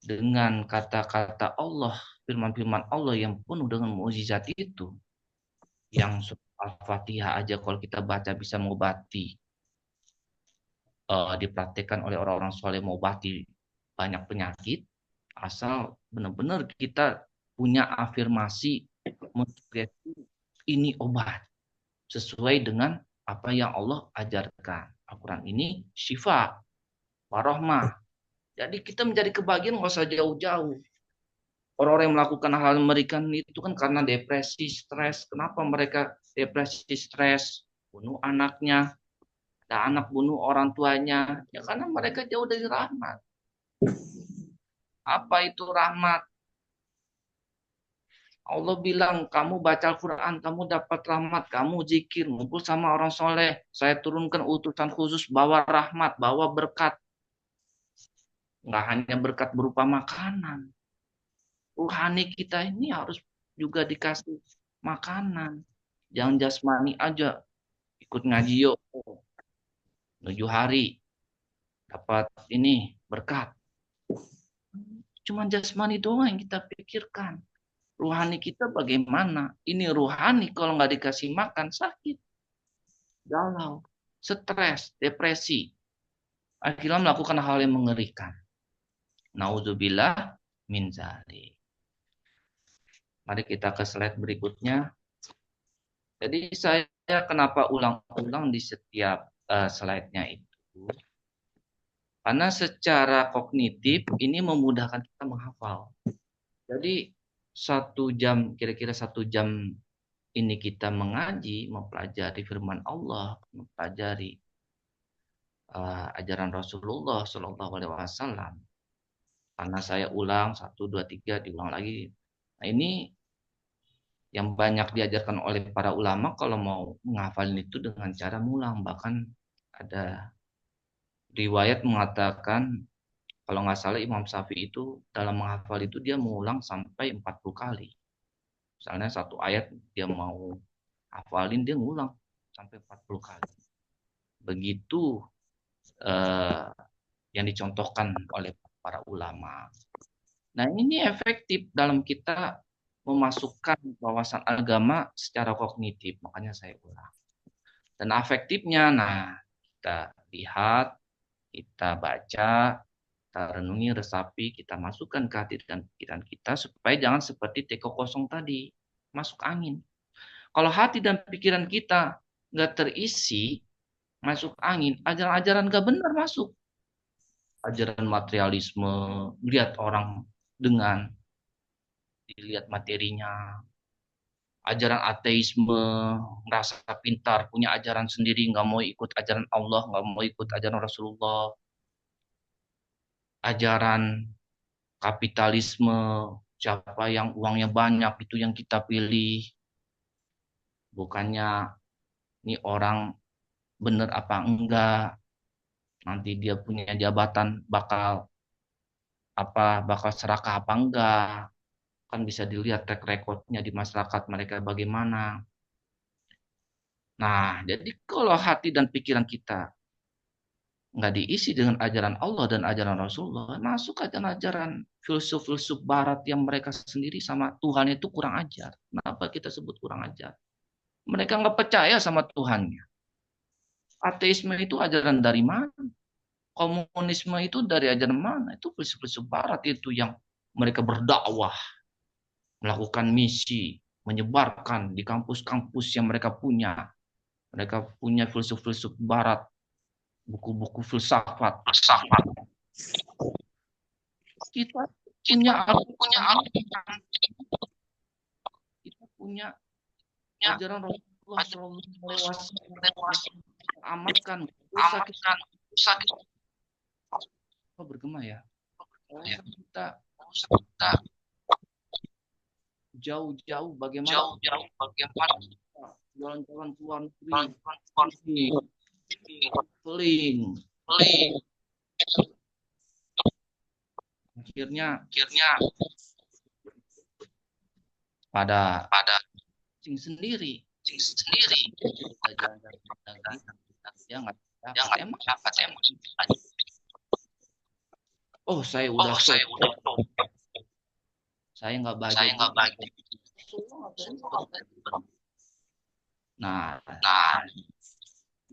dengan kata-kata Allah, firman-firman Allah yang penuh dengan mukjizat itu, yang Al-Fatihah aja kalau kita baca bisa mengobati, dipraktikkan oleh orang-orang soleh mengobati banyak penyakit, asal benar-benar kita punya afirmasi ini obat sesuai dengan apa yang Allah ajarkan. Al-Quran ini syifa, warahmah. Jadi kita menjadi kebahagiaan nggak usah jauh-jauh. Orang-orang yang melakukan hal mereka itu kan karena depresi, stres. Kenapa mereka depresi, stres? Bunuh anaknya, ada anak bunuh orang tuanya. Ya karena mereka jauh dari rahmat. Apa itu rahmat? Allah bilang, kamu baca Al-Quran, kamu dapat rahmat, kamu zikir, ngumpul sama orang soleh. Saya turunkan utusan khusus, bawa rahmat, bawa berkat. Nggak hanya berkat berupa makanan. Rohani kita ini harus juga dikasih makanan. Jangan jasmani aja. Ikut ngaji yuk. 7 hari. Dapat ini, berkat. Cuma jasmani doang yang kita pikirkan. Rohani kita bagaimana? Ini rohani kalau nggak dikasih makan, sakit. Galau, stres, depresi. Akhirnya melakukan hal yang mengerikan. Nauzubillah min zalik. Mari kita ke slide berikutnya. Jadi saya kenapa ulang-ulang di setiap slide-nya itu? Karena secara kognitif ini memudahkan kita menghafal. Jadi kira-kira 1 jam ini kita mengaji, mempelajari firman Allah, mempelajari ajaran Rasulullah Shallallahu Alaihi Wasallam. Karena saya ulang 1, 2, 3 diulang lagi. Nah ini yang banyak diajarkan oleh para ulama kalau mau menghafalin itu dengan cara mengulang. Bahkan ada riwayat mengatakan kalau nggak salah Imam Syafi'i itu dalam menghafal itu dia mengulang sampai 40 kali. Misalnya satu ayat dia mau hafalin dia ngulang sampai 40 kali. Begitu yang dicontohkan oleh para ulama. Nah ini efektif dalam kita memasukkan wawasan agama secara kognitif. Makanya saya ulang. Dan efektifnya, nah kita lihat, kita baca, kita renungi, resapi, kita masukkan ke hati dan pikiran kita supaya jangan seperti teko kosong tadi, masuk angin. Kalau hati dan pikiran kita nggak terisi, masuk angin, ajaran-ajaran nggak benar masuk. Ajaran materialisme, lihat orang dengan dilihat materinya, ajaran ateisme, merasa pintar, punya ajaran sendiri, nggak mau ikut ajaran Allah, nggak mau ikut ajaran Rasulullah, ajaran kapitalisme, siapa yang uangnya banyak itu yang kita pilih, bukannya ini orang benar apa enggak, nanti dia punya jabatan bakal serakah apa enggak, kan bisa dilihat track recordnya di masyarakat mereka bagaimana. Nah, jadi kalau hati dan pikiran kita nggak diisi dengan ajaran Allah dan ajaran Rasulullah, masuk ajaran-ajaran filsuf-filsuf Barat yang mereka sendiri sama Tuhan itu kurang ajar. Kenapa kita sebut kurang ajar? Mereka nggak percaya sama Tuhannya. Ateisme itu ajaran dari mana? Komunisme itu dari ajaran mana? Itu filsuf-filsuf Barat itu yang mereka berdakwah, melakukan misi, menyebarkan di kampus-kampus yang mereka punya. Mereka punya filsuf-filsuf Barat, buku-buku filsafat. Kita punya kita punya ajaran Rasulullah SAW amalkan dosa kita bergema ya. Kita jauh-jauh bagaimana jalan-jalan ke luar negeri, traveling. Akhirnya pada sing sendiri dia nggak dapat emang. Oh, saya udah saya nggak bagi. Nah,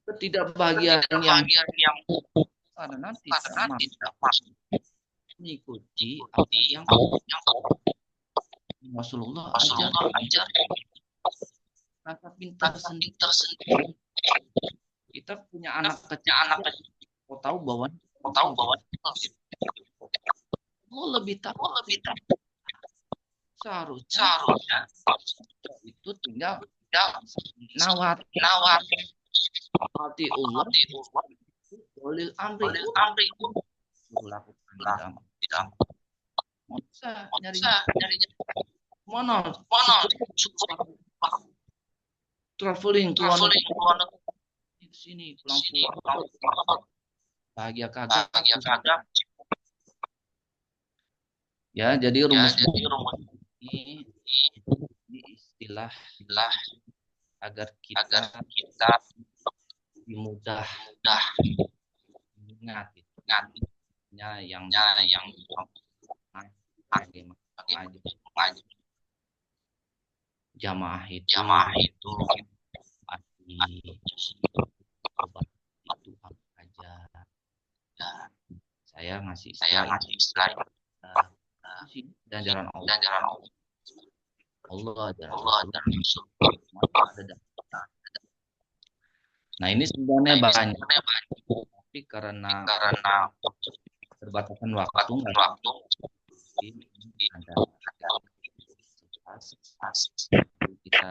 ketidakbahagiaan yang karena nanti mengikuti apa yang Rasulullah ajar. Rasa pintar sendiri. Kita punya anak kecil. Kau tahu bahwa lo lebih tahu. Seharusnya itu tinggal nawar hati Allah boleh amri lakukan tidak bisa nyari mana traveling ke luar negeri sini pulang bahagia kagak ya. Jadi rumus ini istilah agar kita lebih mudah ingat yang jamaah itu Tuhan aja. Saya ngasih istilah dan jalan Allah dan Rasul. Nah, ini sebenarnya banyak, tapi karena terbatasan waktu kita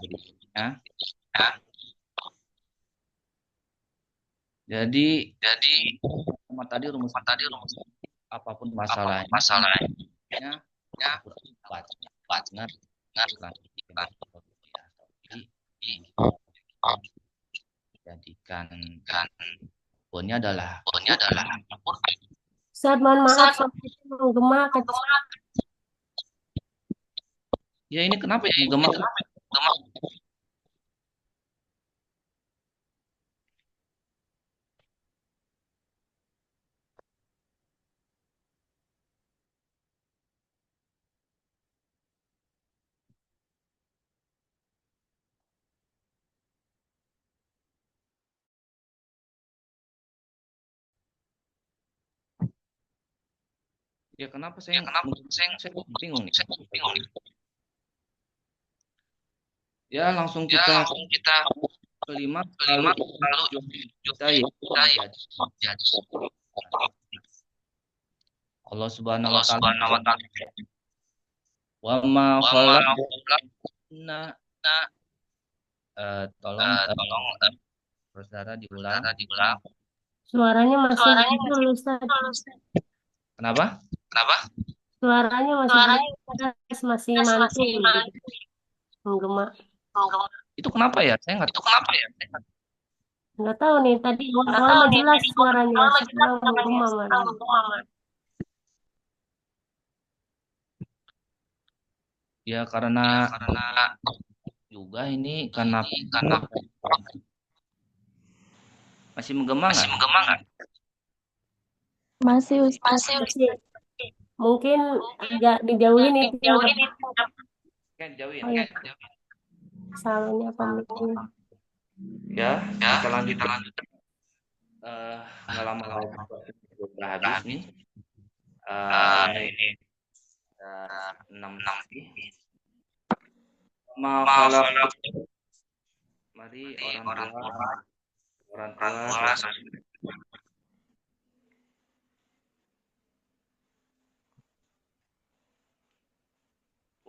berikutnya. Jadi rumus apapun masalahnya jadikan poinnya adalah Ustaz, mohon maaf sampai menggema kecil. Ya, ini kenapa ya menggema? Ya, kenapa saya bingung nih. Ya, langsung kita kelima lalu kita ya Allah Subhanahu wa taala wa ma khalaqna tolong saudara diulang. Suaranya masih muncul, Ustaz. Kenapa? Suaranya masih mantul. Menggema. Itu kenapa ya? Saya nggak tahu. Nggak tahu nih, tadi awal jelas suaranya, sekarang menggema malah. Ya, karena juga ini karena Masih menggema nggak? Masih Ustaz. Masih. Mungkin agak dijauhin itu yang Kan jauhin. oh ya, salahnya apa mungkin. Ya, kita lanjut. Nggak lama lagi udah habis nih. Ini 6 nanti. Mari orang tua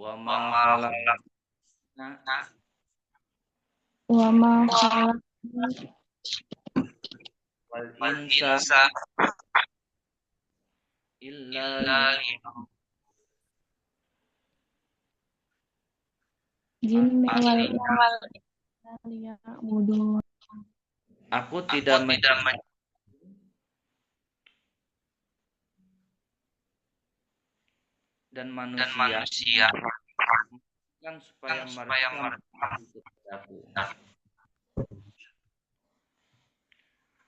wa ma khalaqna Wa ma khalaq wal insa illa jinna wal insa liya'budun. Aku tidak dan manusia kan supaya mereka ikut aku.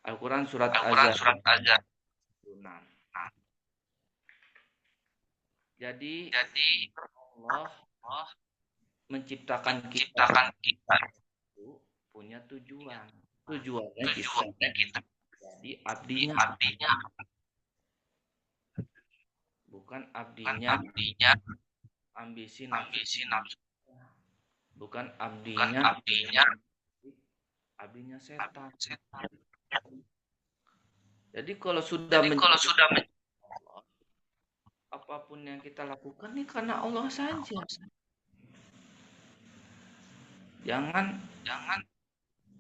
Al-Quran surat Azab. Jadi Allah menciptakan kita itu punya tujuan. Tujuannya kita jadi abdinya. Bukan abdinya ambisi nafsu. Bukan abdinya setan. Jadi kalau sudah apapun yang kita lakukan ini karena Allah saja. Jangan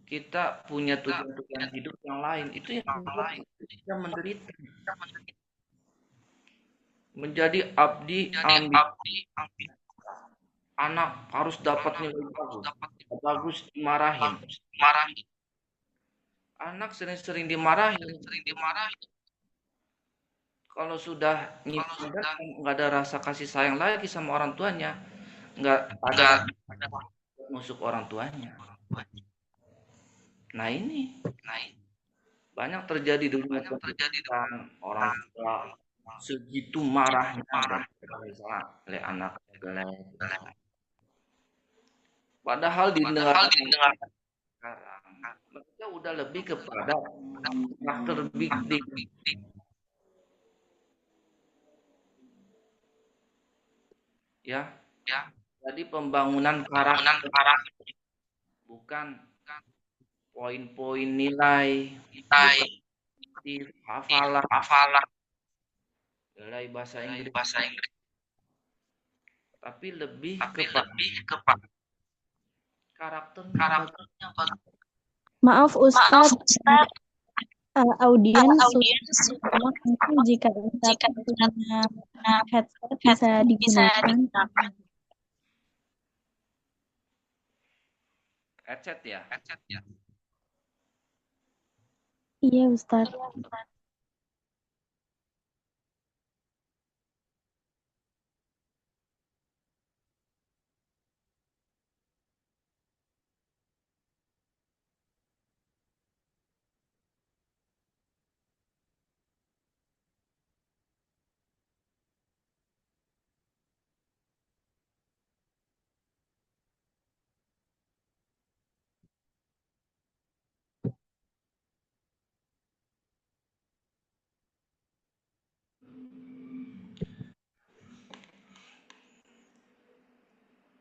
kita punya tujuan hidup yang lain. Itu yang membuat kita menderita. Menjadi abdi ambisi. Anak harus dapat nilai bagus dimarahin. Anak sering-sering dimarahin. Kalau sudah nggak ada rasa kasih sayang lagi sama orang tuanya, nggak ada musuh orang tuanya. Nah ini banyak terjadi di dunia orang tua segitu marahnya oleh anak jelek. Padahal di negara sekarang mereka udah lebih kepada karakter building. Ya. Jadi pembangunan karakter bukan poin-poin nilai hafalan nilai bahasa Inggris. Tapi lebih kepada karakternya. Maaf Ustaz, audiens mungkin jika Ustaz punya headset bisa digunakan. Headset ya? Iya Ustaz.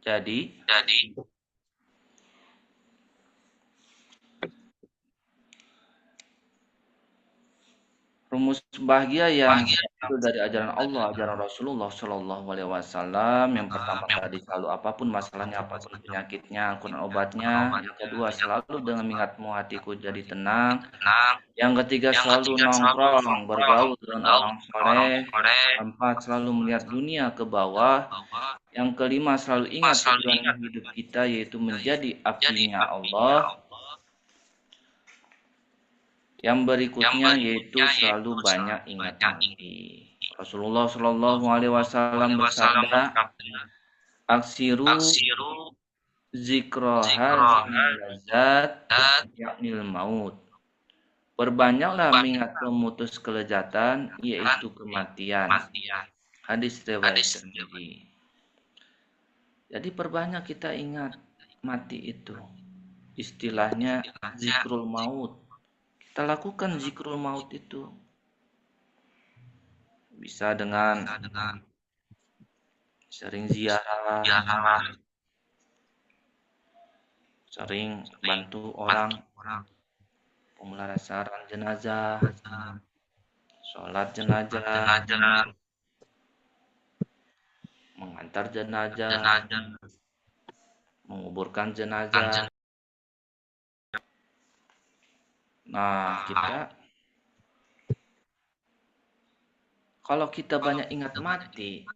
Jadi rumus bahagia yang itu dari ajaran Allah, ajaran Rasulullah Shallallahu Alaihi Wasallam. Yang pertama tadi selalu apapun masalahnya, apapun penyakitnya, Al-Quran obatnya. Yang kedua selalu dengan mengingatmu hatiku jadi tenang. Yang ketiga selalu nongkrong bergaul dengan orang soleh. Keempat selalu melihat dunia ke bawah. Yang kelima selalu ingat tujuan hidup kita yaitu menjadi abdinya Allah. Yang berikutnya yaitu selalu banyak ingat mati. Rasulullah Shallallahu Alaihi Wasallam bersabda, "Aksiru zikra hazil lazat yaknil maut. Perbanyaklah mengingat pemutus kelezatan, yaitu kematian. Hadis riwayat Tirmidzi. Jadi perbanyak kita ingat mati itu. Istilahnya zikrul maut. Kita lakukan zikrul maut itu. Bisa dengan sering ziarah, sering bantu orang, pemulasaran jenazah, sholat jenazah, mengantar jenazah, menguburkan jenazah. Nah, kalau kita banyak ingat mati,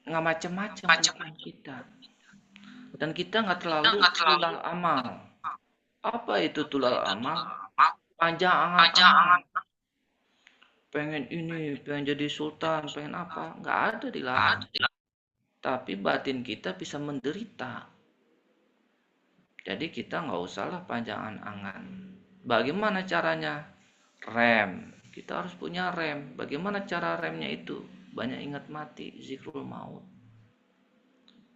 nggak macam-macam urusan kita. Dan kita nggak terlalu tulal amal. Apa itu tulal amal? Panjang angan-angan. Pengen ini, pengen jadi sultan, pengen apa? Nggak ada dilarang. Tapi batin kita bisa menderita. Jadi kita nggak usahlah panjang angan-angan. Bagaimana caranya? Rem. Kita harus punya rem. Bagaimana cara remnya itu? Banyak ingat mati, zikrul maut.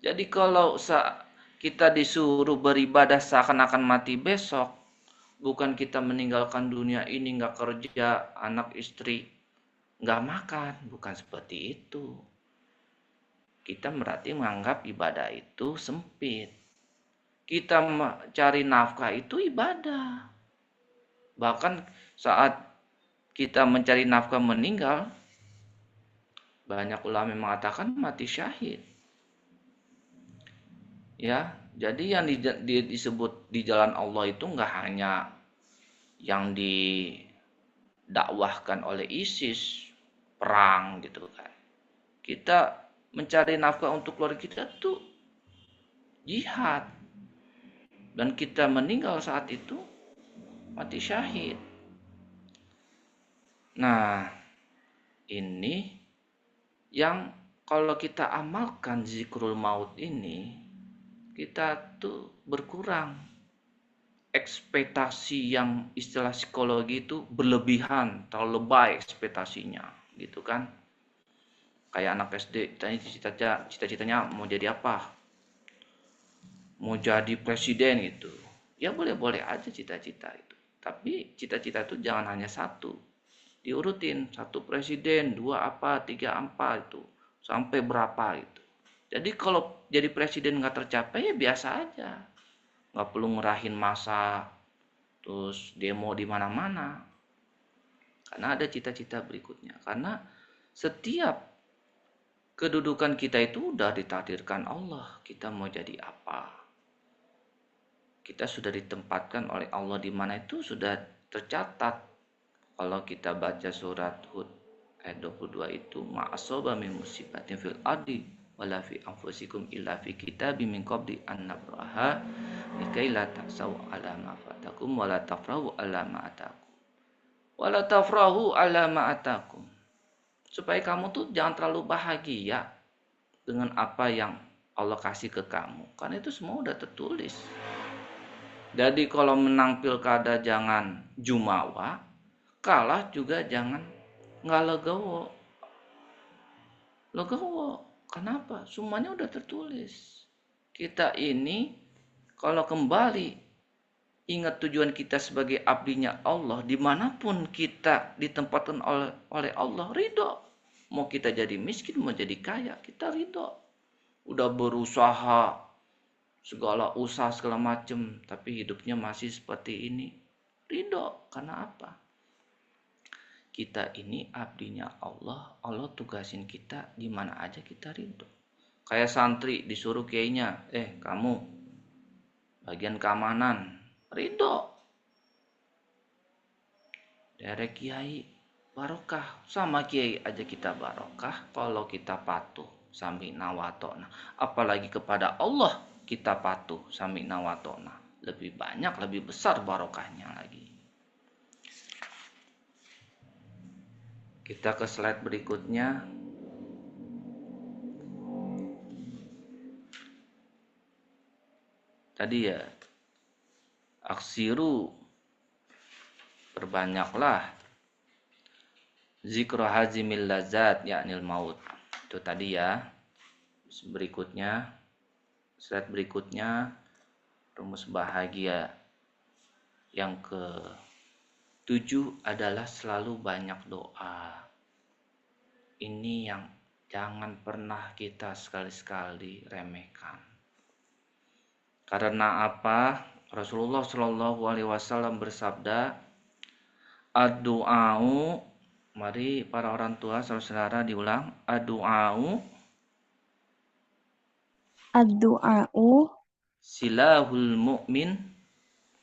Jadi kalau kita disuruh beribadah seakan-akan mati besok, bukan kita meninggalkan dunia ini, nggak kerja, anak istri, nggak makan, bukan seperti itu. Kita berarti menganggap ibadah itu sempit. Kita cari nafkah itu ibadah. Bahkan saat kita mencari nafkah meninggal, banyak ulama mengatakan mati syahid. Ya, jadi yang disebut di jalan Allah itu nggak hanya yang didakwahkan oleh ISIS, perang gitu kan. Kita mencari nafkah untuk keluarga kita tuh jihad. Dan kita meninggal saat itu mati syahid. Nah, ini yang kalau kita amalkan zikrul maut ini, kita tuh berkurang ekspektasi yang istilah psikologi itu berlebihan, terlalu lebay ekspektasinya, gitu kan? Kayak anak SD, cita-citanya mau jadi apa? Mau jadi presiden gitu. Ya boleh-boleh aja cita-cita itu. Tapi cita-cita itu jangan hanya satu. Diurutin, 1 presiden, 2 apa, 3 apa itu. Sampai berapa itu. Jadi kalau jadi presiden nggak tercapai ya biasa aja. Nggak perlu ngerahin masa, terus demo di mana-mana. Karena ada cita-cita berikutnya. Karena setiap kedudukan kita itu udah ditakdirkan Allah. Kita mau jadi apa? Kita sudah ditempatkan oleh Allah di mana itu sudah tercatat. Kalau kita baca surat Hud ayat 22 itu, ma'asoba min musibatin fil ardi wala fi anfusikum illa fi kitabim min qabli an nabraha likai la ta'saw ala ma fatakum wala tafrahu ala ma atakum wala tafrahu ala ma atakum. Supaya kamu tuh jangan terlalu bahagia dengan apa yang Allah kasih ke kamu, karena itu semua udah tertulis. Jadi kalau menang pilkada jangan jumawa, kalah juga jangan nggak legowo. Kenapa? Semuanya udah tertulis. Kita ini kalau kembali ingat tujuan kita sebagai abdinya Allah, dimanapun kita ditempatkan oleh Allah, ridho. Mau kita jadi miskin, mau jadi kaya, kita ridho. Udah berusaha, segala usaha segala macam, tapi hidupnya masih seperti ini, ridho. Karena apa? Kita ini abdinya Allah, Allah tugasin kita di mana aja kita ridho. Kayak santri disuruh kiainya, kamu bagian keamanan, ridho. Derek kiai barokah, sama kiai aja kita barokah kalau kita patuh sami'na wa ta'na. Apalagi kepada Allah kita patuh sami'na wa ta'na. Lebih banyak, lebih besar barokahnya lagi. Kita ke slide berikutnya. tadi ya, aksiru, berbanyaklah zikru hazimil lazat yaknil maut. Itu tadi ya. Berikutnya, slide berikutnya, rumus bahagia yang ke-7 adalah selalu banyak doa. Ini yang jangan pernah kita sekali-sekali remehkan. Karena apa? Rasulullah Shallallahu Alaihi Wasallam bersabda, ad-du'a'u, mari para orang tua saudara diulang, ad-du'a'u Ad-du'a'u silahul mu'min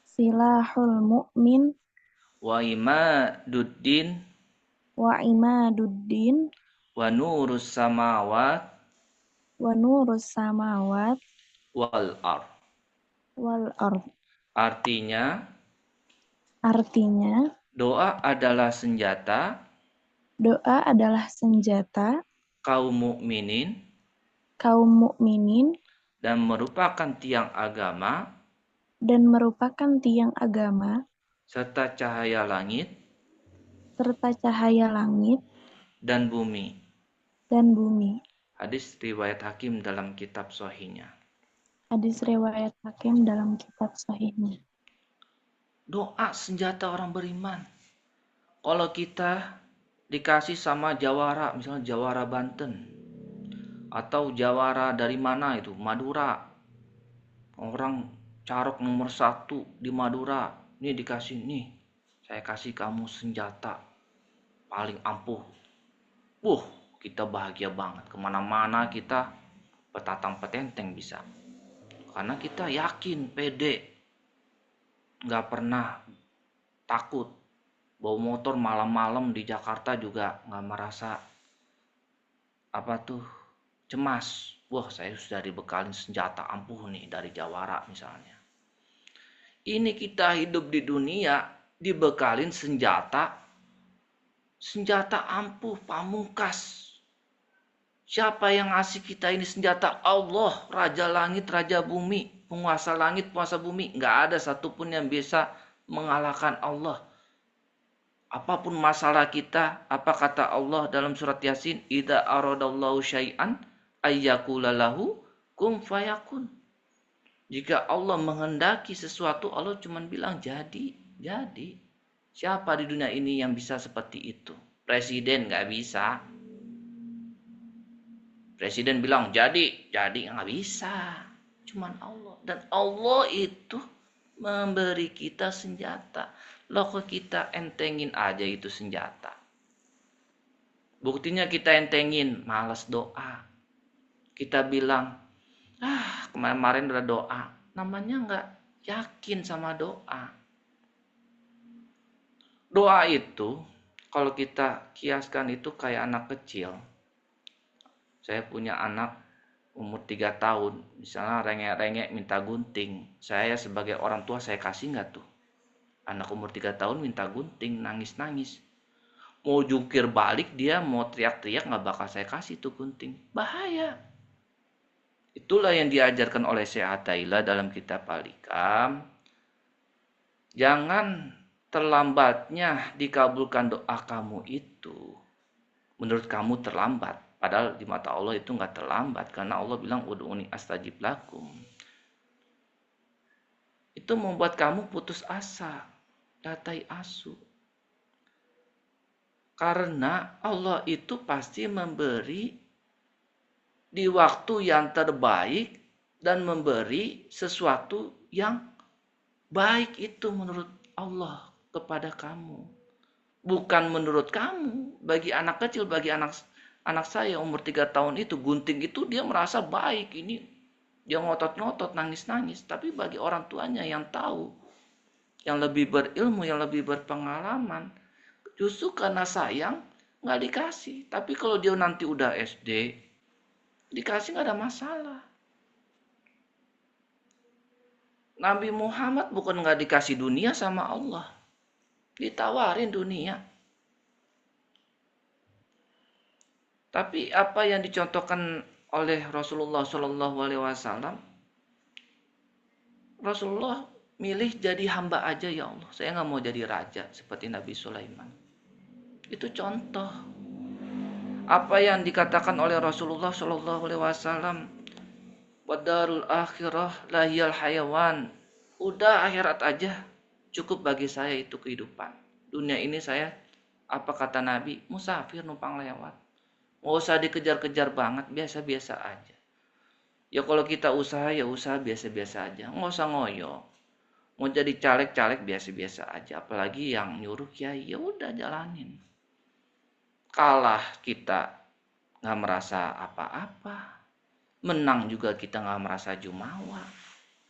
silahul mu'min wa imaduddin wa imaduddin wa nurus samawat wa nurus samawat wal ard. wal ard. Artinya, doa adalah senjata kaum mukminin dan merupakan tiang agama serta cahaya langit dan bumi. Hadis riwayat Hakim dalam kitab Sahihnya. Doa senjata orang beriman. Kalau kita dikasih sama jawara, misalnya jawara Banten, atau jawara dari mana itu, Madura, orang carok nomor 1 di Madura, ini dikasih, nih saya kasih kamu senjata paling ampuh. Kita bahagia banget, kemana-mana kita petatang petenteng bisa, karena kita yakin, pede, nggak pernah takut. Bawa motor malam-malam di Jakarta juga nggak merasa cemas. Saya sudah dibekalin senjata ampuh nih dari jawara misalnya. Ini kita hidup di dunia dibekalin senjata ampuh, pamungkas. Siapa yang ngasih kita ini senjata? Allah, Raja Langit, Raja Bumi, penguasa langit, penguasa bumi. Nggak ada satupun yang bisa mengalahkan Allah. Apapun masalah kita, apa kata Allah dalam surat Yasin? Idza aradallahu syai'an ayyakula lahu kum fayakun. Jika Allah menghendaki sesuatu, Allah cuma bilang jadi. Siapa di dunia ini yang bisa seperti itu? Presiden nggak bisa. Presiden bilang jadi nggak bisa. Cuman Allah. Dan Allah itu memberi kita senjata. Loh, kok kita entengin aja itu senjata. Buktinya kita entengin, malas doa. Kita bilang, kemarin udah doa. Namanya nggak yakin sama doa. Doa itu, kalau kita kiaskan itu kayak anak kecil. Saya punya anak umur 3 tahun. Misalnya rengek-rengek minta gunting. Saya sebagai orang tua, saya kasih nggak tuh? Anak umur 3 tahun minta gunting, nangis-nangis. Mau jungkir balik dia, mau teriak-teriak, nggak bakal saya kasih tuh gunting. Bahaya. Itulah yang diajarkan oleh Syekh Athaillah dalam kitab Al-Hikam. Jangan terlambatnya dikabulkan doa kamu itu. Menurut kamu terlambat. Padahal di mata Allah itu nggak terlambat. Karena Allah bilang, ud'uni astajib lakum. Itu membuat kamu putus asa. Datai asu. Karena Allah itu pasti memberi di waktu yang terbaik dan memberi sesuatu yang baik itu menurut Allah kepada kamu. Bukan menurut kamu. Bagi anak kecil, bagi anak saya umur 3 tahun itu, gunting itu dia merasa baik. Ini dia ngotot-ngotot, nangis-nangis. Tapi bagi orang tuanya yang tahu, yang lebih berilmu, yang lebih berpengalaman, justru karena sayang nggak dikasih. Tapi kalau dia nanti udah SD, dikasih nggak ada masalah. Nabi Muhammad bukan nggak dikasih dunia sama Allah, ditawarin dunia. Tapi apa yang dicontohkan oleh Rasulullah Shallallahu Alaihi Wasallam, Rasulullah milih jadi hamba aja, ya Allah. Saya nggak mau jadi raja seperti Nabi Sulaiman. Itu contoh apa yang dikatakan oleh Rasulullah Shallallahu Alaihi Wasallam. Wadarul akhirah lahiyal hayawan. Udah akhirat aja cukup bagi saya itu kehidupan. Dunia ini saya, apa kata Nabi, musafir numpang lewat. Nggak usah dikejar-kejar banget, biasa-biasa aja. Ya kalau kita usaha ya usaha biasa-biasa aja, nggak usah ngoyo. Mau jadi caleg-caleg biasa-biasa aja, apalagi yang nyuruh kiai, ya udah jalanin. Kalah kita nggak merasa apa-apa, menang juga kita nggak merasa jumawa.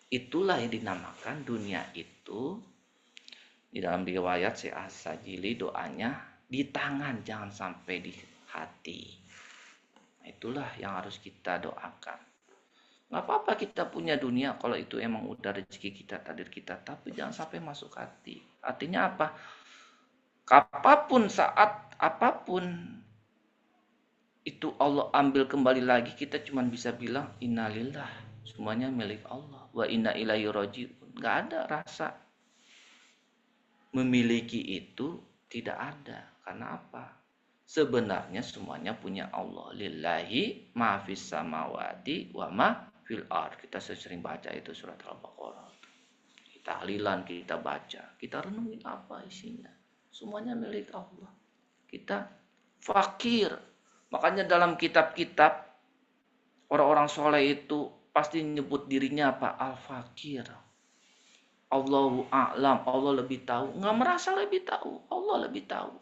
Itulah yang dinamakan dunia itu. Di dalam riwayat si As-Sajili doanya di tangan, jangan sampai di hati. Nah, itulah yang harus kita doakan. Nggak apa-apa kita punya dunia kalau itu emang udah rezeki kita, takdir kita, tapi jangan sampai masuk hati. Artinya apa? Apapun, saat apapun itu Allah ambil kembali lagi, kita cuma bisa bilang innalillah, semuanya milik Allah, wa inna ilaihi raji'un. Nggak ada rasa memiliki itu, tidak ada. Karena apa? Sebenarnya semuanya punya Allah. Lillahi ma fis samawati wa ma fil ard. Kita sering baca itu surat Al-Baqarah. Kita tahlilan, kita baca, kita renungin apa isinya. Semuanya milik Allah. Kita fakir. Makanya dalam kitab-kitab orang-orang soleh itu pasti nyebut dirinya apa? Al-fakir. Allahu a'lam, Allah lebih tahu. Nggak merasa lebih tahu, Allah lebih tahu.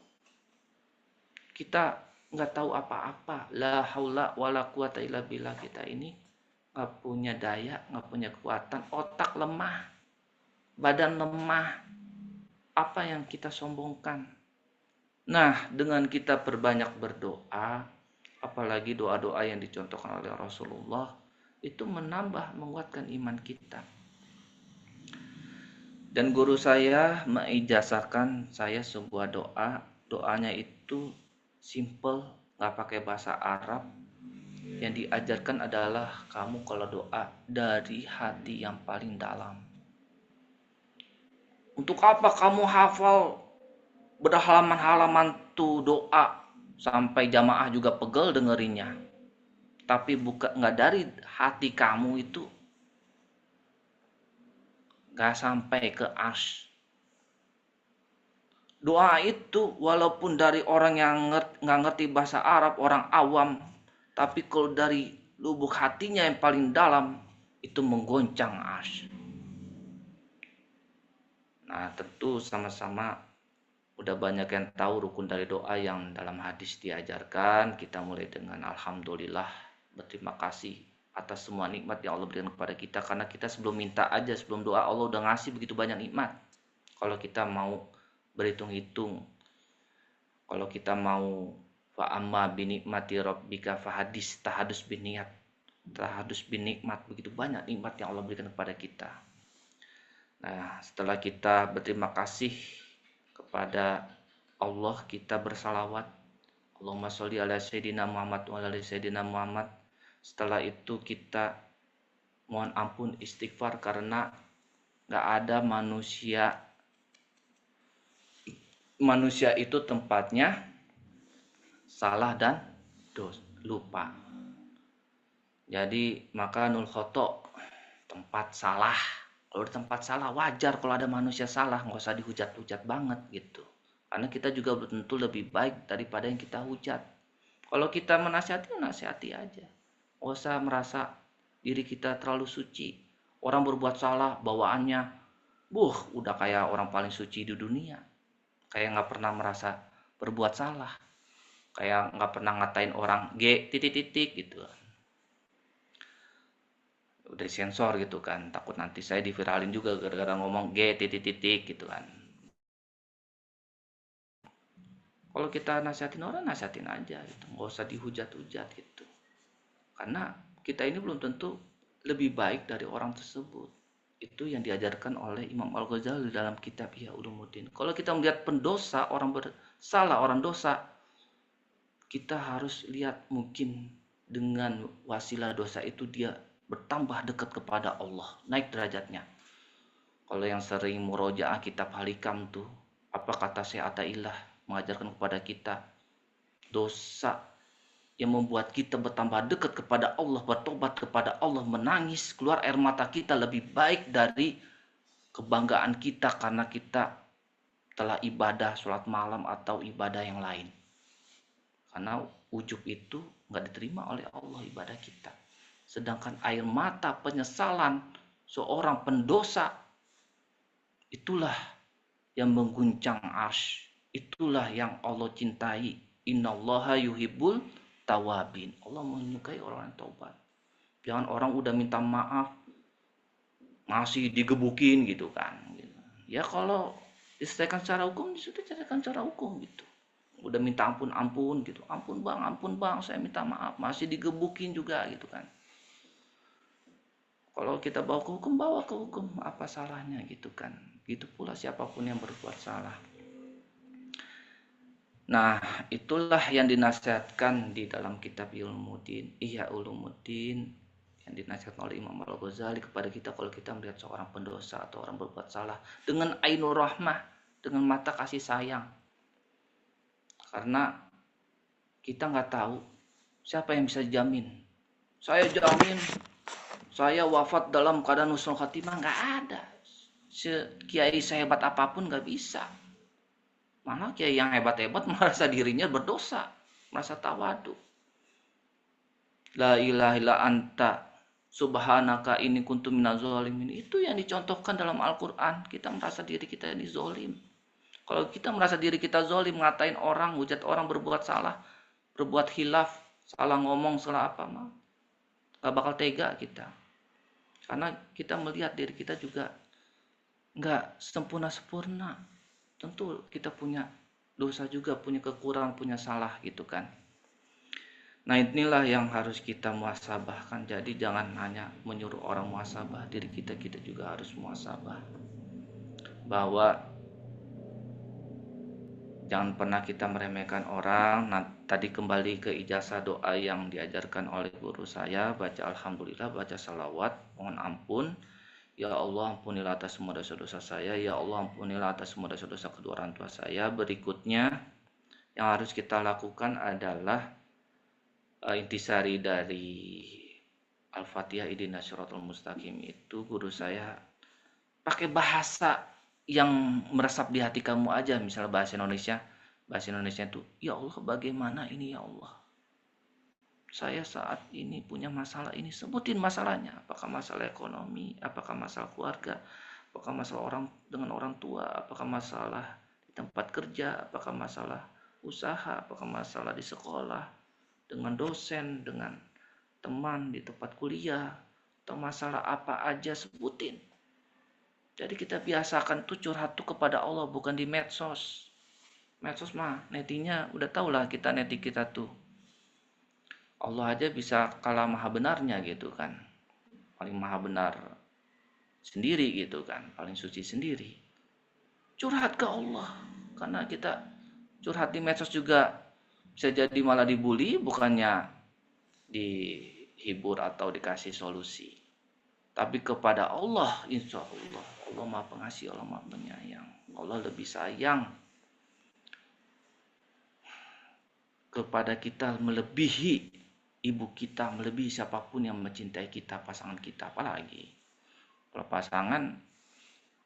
Kita nggak tahu apa-apa. La haula wala quwata illa billah. Kita ini nggak punya daya, nggak punya kekuatan. Otak lemah, badan lemah. Apa yang kita sombongkan? Nah, dengan kita berbanyak berdoa, apalagi doa-doa yang dicontohkan oleh Rasulullah, itu menambah, menguatkan iman kita. Dan guru saya mengijazahkan saya sebuah doa. Doanya itu simple, gak pakai bahasa Arab. Yang diajarkan adalah kamu kalau doa dari hati yang paling dalam. Untuk apa kamu hafal berhalaman-halaman tuh doa sampai jamaah juga pegel dengerinnya, tapi nggak dari hati kamu itu, nggak sampai ke arsy. Doa itu walaupun dari orang yang nggak ngerti bahasa Arab, orang awam, tapi kalau dari lubuk hatinya yang paling dalam itu menggoncang arsy. Nah, tentu sama-sama udah banyak yang tahu rukun dari doa yang dalam hadis diajarkan. Kita mulai dengan alhamdulillah, berterima kasih atas semua nikmat yang Allah berikan kepada kita, karena kita sebelum minta aja, sebelum doa Allah udah ngasih begitu banyak nikmat. Kalau kita mau berhitung-hitung, kalau kita mau fa amma bi nikmati rabbika fahadis, tahadus bin niat, tahadus bin nikmat, begitu banyak nikmat yang Allah berikan kepada kita. Nah, setelah kita berterima kasih kepada Allah, kita bersalawat, Allahumma sholli ala sayyidina Muhammad wa ala sayyidina Muhammad. Setelah itu kita mohon ampun, istighfar, karena gak ada manusia itu tempatnya salah dan lupa. Jadi maka nul khoto, tempat salah. Kalau di tempat salah wajar kalau ada manusia salah, nggak usah dihujat-hujat banget gitu. Karena kita juga tentu lebih baik daripada yang kita hujat. Kalau kita menasihati, nasihati aja. Nggak usah merasa diri kita terlalu suci. Orang berbuat salah, bawaannya, udah kayak orang paling suci di dunia. Kayak nggak pernah merasa berbuat salah. Kayak nggak pernah ngatain orang G titik-titik gitu. Udah sensor gitu kan, takut nanti saya diviralin juga gara-gara ngomong G titik-titik gitu kan. Kalau kita nasihatin orang, nasihatin aja gitu, nggak usah dihujat-hujat gitu, karena kita ini belum tentu lebih baik dari orang tersebut. Itu yang diajarkan oleh Imam Al-Ghazali dalam kitab Ihya Ulumuddin. Kalau kita melihat pendosa, orang bersalah, orang dosa, kita harus lihat mungkin dengan wasilah dosa itu dia bertambah dekat kepada Allah, naik derajatnya. Kalau yang sering murojaah kitab Halikam tuh, apa kata Syekh Athaillah mengajarkan kepada kita, dosa yang membuat kita bertambah dekat kepada Allah, bertobat kepada Allah, menangis, keluar air mata kita lebih baik dari kebanggaan kita karena kita telah ibadah sholat malam atau ibadah yang lain. Karena ujub itu nggak diterima oleh Allah ibadah kita. Sedangkan air mata penyesalan seorang pendosa, itulah yang mengguncang arsy. Itulah yang Allah cintai. Innallaha yuhibbul tawabin. Allah menyukai orang yang taubat. Jangan orang udah minta maaf masih digebukin gitu kan. Ya kalau diselesaikan secara hukum, diselesaikan secara hukum gitu. Udah minta ampun gitu. Ampun bang, saya minta maaf. Masih digebukin juga gitu kan. Kalau kita bawa ke hukum, apa salahnya gitu kan. Gitu pula siapapun yang berbuat salah. Nah, itulah yang dinasihatkan di dalam kitab Ihya Ulumuddin yang dinasihatkan oleh Imam Al-Ghazali kepada kita kalau kita melihat seorang pendosa atau orang berbuat salah dengan ainur rahmah, dengan mata kasih sayang. Karena kita nggak tahu siapa yang bisa jamin. Saya jamin saya wafat dalam keadaan husnul khatimah, nggak ada. Kiai sehebat apapun nggak bisa. Malah kiai yang hebat-hebat merasa dirinya berdosa, merasa tawadu. La ilaha illa anta subhanaka inni kuntu minaz zalimin. Itu yang dicontohkan dalam Al-Qur'an. Kita merasa diri kita ini zalim. Kalau kita merasa diri kita zalim, ngatain orang, hujat orang berbuat salah, berbuat khilaf, salah ngomong, salah apa mah, gak bakal tega kita. Karena kita melihat diri kita juga nggak sempurna. Tentu kita punya dosa juga, punya kekurangan, punya salah gitu kan. Nah inilah yang harus kita muhasabahkan. Jadi jangan hanya menyuruh orang muhasabah, diri kita juga harus muhasabah. Bahwa jangan pernah kita meremehkan orang. Nah, tadi kembali ke ijazah doa yang diajarkan oleh guru saya, baca alhamdulillah, baca salawat, mohon ampun. Ya Allah, ampunilah atas semua dosa-dosa saya. Ya Allah, ampunilah atas semua dosa-dosa kedua orang tua saya. Berikutnya yang harus kita lakukan adalah intisari dari Al-Fatihah Ihdinas Shiratal Mustaqim itu guru saya pakai bahasa yang meresap di hati kamu aja, misalnya bahasa Indonesia itu, ya Allah bagaimana ini ya Allah, saya saat ini punya masalah ini, sebutin masalahnya, apakah masalah ekonomi, apakah masalah keluarga, apakah masalah orang dengan orang tua, apakah masalah di tempat kerja, apakah masalah usaha, apakah masalah di sekolah, dengan dosen, dengan teman di tempat kuliah, atau masalah apa aja sebutin. Jadi kita biasakan tuh curhat tuh kepada Allah, bukan di medsos. Medsos mah netinya udah tau lah kita neti kita tuh. Allah aja bisa kalah maha benarnya gitu kan. Paling maha benar sendiri gitu kan, paling suci sendiri. Curhat ke Allah. Karena kita curhat di medsos juga bisa jadi malah dibully, bukannya dihibur atau dikasih solusi. Tapi kepada Allah, insya Allah, Allah maha pengasih, Allah maha penyayang. Allah lebih sayang kepada kita melebihi ibu kita, melebihi siapapun yang mencintai kita, pasangan kita. Apalagi kalau pasangan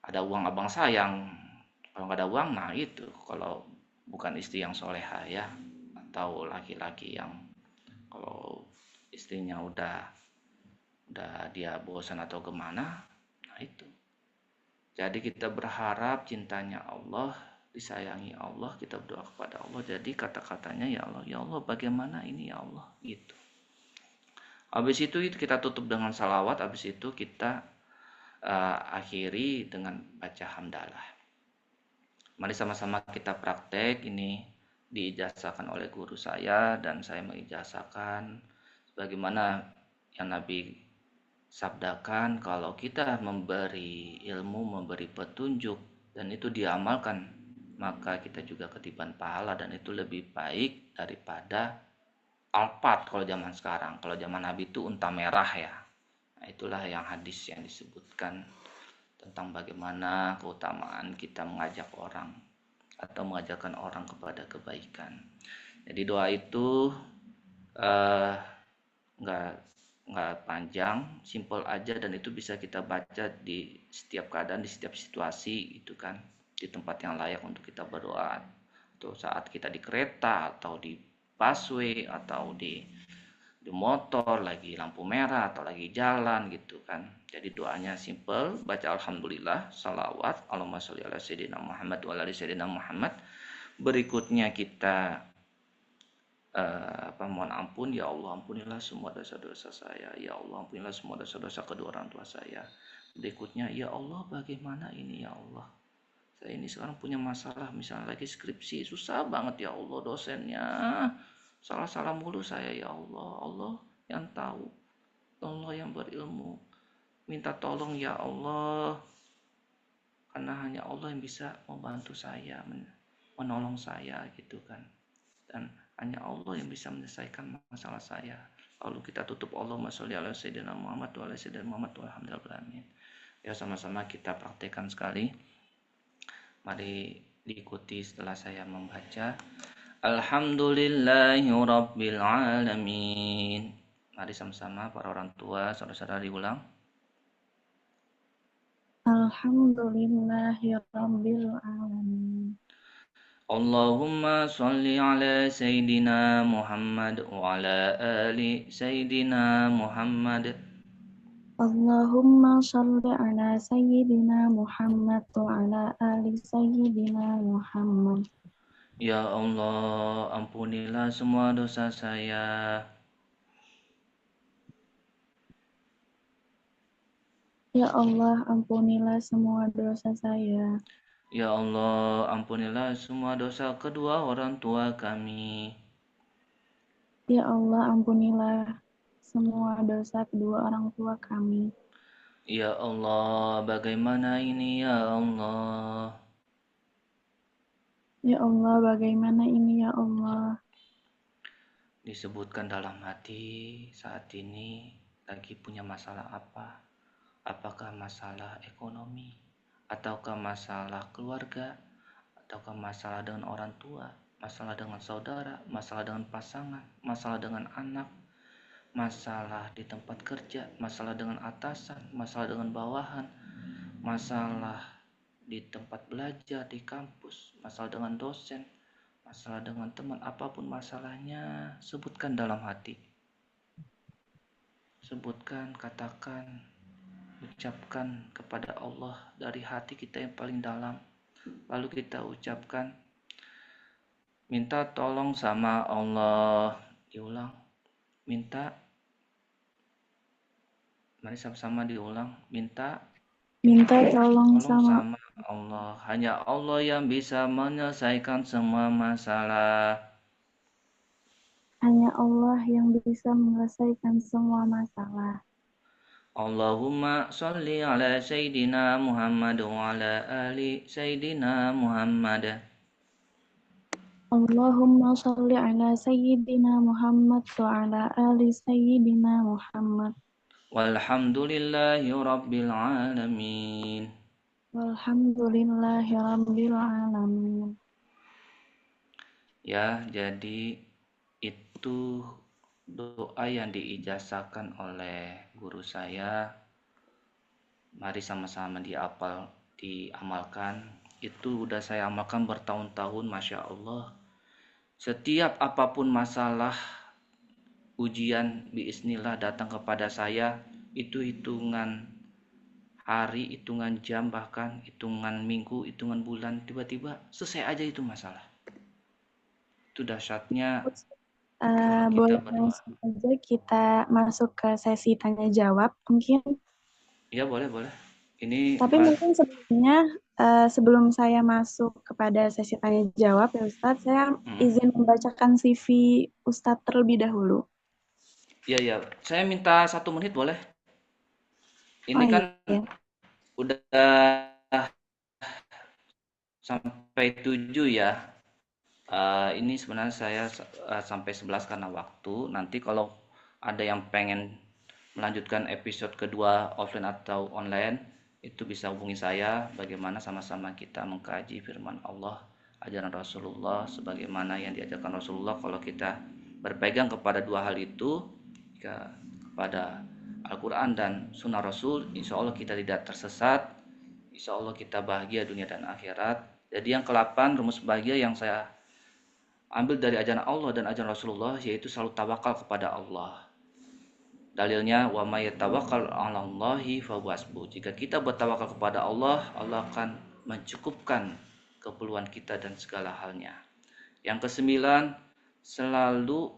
ada uang abang sayang, kalau nggak ada uang, nah itu kalau bukan istri yang soleha ya, atau laki-laki yang kalau istrinya udah dia bosan atau kemana, nah itu. Jadi kita berharap cintanya Allah, disayangi Allah, kita berdoa kepada Allah. Jadi kata-katanya ya Allah bagaimana ini ya Allah gitu. Habis itu kita tutup dengan salawat, habis itu kita akhiri dengan baca hamdalah. Mari sama-sama kita praktek, ini diijazahkan oleh guru saya dan saya mengijazahkan sebagaimana yang Nabi sabdakan, kalau kita memberi ilmu, memberi petunjuk dan itu diamalkan, maka kita juga ketiban pahala dan itu lebih baik daripada alpat kalau zaman sekarang. Kalau zaman Nabi itu unta merah ya. Nah, itulah yang hadis yang disebutkan tentang bagaimana keutamaan kita mengajak orang atau mengajarkan orang kepada kebaikan. Jadi doa itu nggak panjang, simple aja, dan itu bisa kita baca di setiap keadaan, di setiap situasi itu kan, di tempat yang layak untuk kita berdoa, atau saat kita di kereta atau di busway atau di motor lagi lampu merah atau lagi jalan gitu kan. Jadi doanya simple, baca alhamdulillah, salawat, Allahumma sholli ala sayyidina Muhammad wa ala sayyidina Muhammad. Berikutnya kita mohon ampun, ya Allah ampunilah semua dosa-dosa saya, ya Allah ampunilah semua dosa-dosa kedua orang tua saya. Berikutnya, ya Allah bagaimana ini ya Allah, saya ini sekarang punya masalah, misalnya lagi skripsi susah banget ya Allah, dosennya salah-salah mulu saya ya Allah, Allah yang tahu, Allah yang berilmu, minta tolong ya Allah, karena hanya Allah yang bisa membantu saya, menolong saya gitu kan, dan hanya Allah yang bisa menyelesaikan masalah saya. Lalu kita tutup Allahumma sholli ala sayyidina Muhammad wa ala sayyidina Muhammad walhamdulillah. Ya, sama-sama kita praktekkan sekali. Mari diikuti setelah saya membaca. Alhamdulillahi rabbil alamin. Mari sama-sama para orang tua, saudara-saudara diulang. Alhamdulillahi rabbil alamin. Allahumma sholli ala Sayyidina Muhammad wa ala ali Sayyidina Muhammad. Allahumma sholli ala Sayyidina Muhammad wa ala ali Sayyidina Muhammad. Ya Allah, ampunilah semua dosa saya. Ya Allah, ampunilah semua dosa saya. Ya Allah, ampunilah semua dosa kedua orang tua kami. Ya Allah, ampunilah semua dosa kedua orang tua kami. Ya Allah, bagaimana ini ya Allah? Ya Allah, bagaimana ini ya Allah? Disebutkan dalam hati saat ini lagi punya masalah apa? Apakah masalah ekonomi? Ataukah masalah keluarga? Ataukah masalah dengan orang tua? Masalah dengan saudara? Masalah dengan pasangan? Masalah dengan anak? Masalah di tempat kerja? Masalah dengan atasan? Masalah dengan bawahan? Masalah di tempat belajar, di kampus? Masalah dengan dosen? Masalah dengan teman? Apapun masalahnya, sebutkan dalam hati. Sebutkan, katakan, ucapkan kepada Allah dari hati kita yang paling dalam. Lalu kita ucapkan, minta tolong sama Allah. Diulang, minta, mari sama-sama diulang, minta tolong sama Allah. Hanya Allah yang bisa menyelesaikan semua masalah. Hanya Allah yang bisa menyelesaikan semua masalah. Allahumma sholli ala Sayyidina Muhammad wa ala ali Sayyidina Muhammad. Allahumma sholli ala Sayyidina Muhammad wa ala ali Sayyidina Muhammad. Walhamdulillahi rabbil alamin. Walhamdulillahi rabbil alamin. Ya, jadi itu doa yang diijazahkan oleh guru saya. Mari sama-sama diamalkan. Itu udah saya amalkan bertahun-tahun, Masya Allah. Setiap apapun masalah, ujian biiznillah datang kepada saya, itu hitungan hari, hitungan jam, bahkan hitungan minggu, hitungan bulan, tiba-tiba selesai aja itu masalah. Itu dahsyatnya. Boleh langsung aja kita masuk ke sesi tanya jawab mungkin. Ya, boleh. Ini tapi mungkin sebelumnya sebelum saya masuk kepada sesi tanya jawab ya Ustadz, saya izin membacakan CV Ustadz terlebih dahulu. Iya, saya minta 1 menit boleh? Ini kan udah sampai 7 ya. Ini sebenarnya saya sampai 11 karena waktu. Nanti kalau ada yang pengen melanjutkan episode kedua offline atau online, itu bisa hubungi saya, bagaimana sama-sama kita mengkaji firman Allah, ajaran Rasulullah sebagaimana yang diajarkan Rasulullah. Kalau kita berpegang kepada dua hal itu, kepada Al-Quran dan Sunnah Rasul, insya Allah kita tidak tersesat, insya Allah kita bahagia dunia dan akhirat. Jadi yang ke-8 rumus bahagia yang saya ambil dari ajaran Allah dan ajaran Rasulullah, yaitu selalu tawakal kepada Allah. Dalilnya, wa may yatawakkal 'alallahi fahuwa hasbuh. Jika kita bertawakal kepada Allah, Allah akan mencukupkan keperluan kita dan segala halnya. Yang ke-9, selalu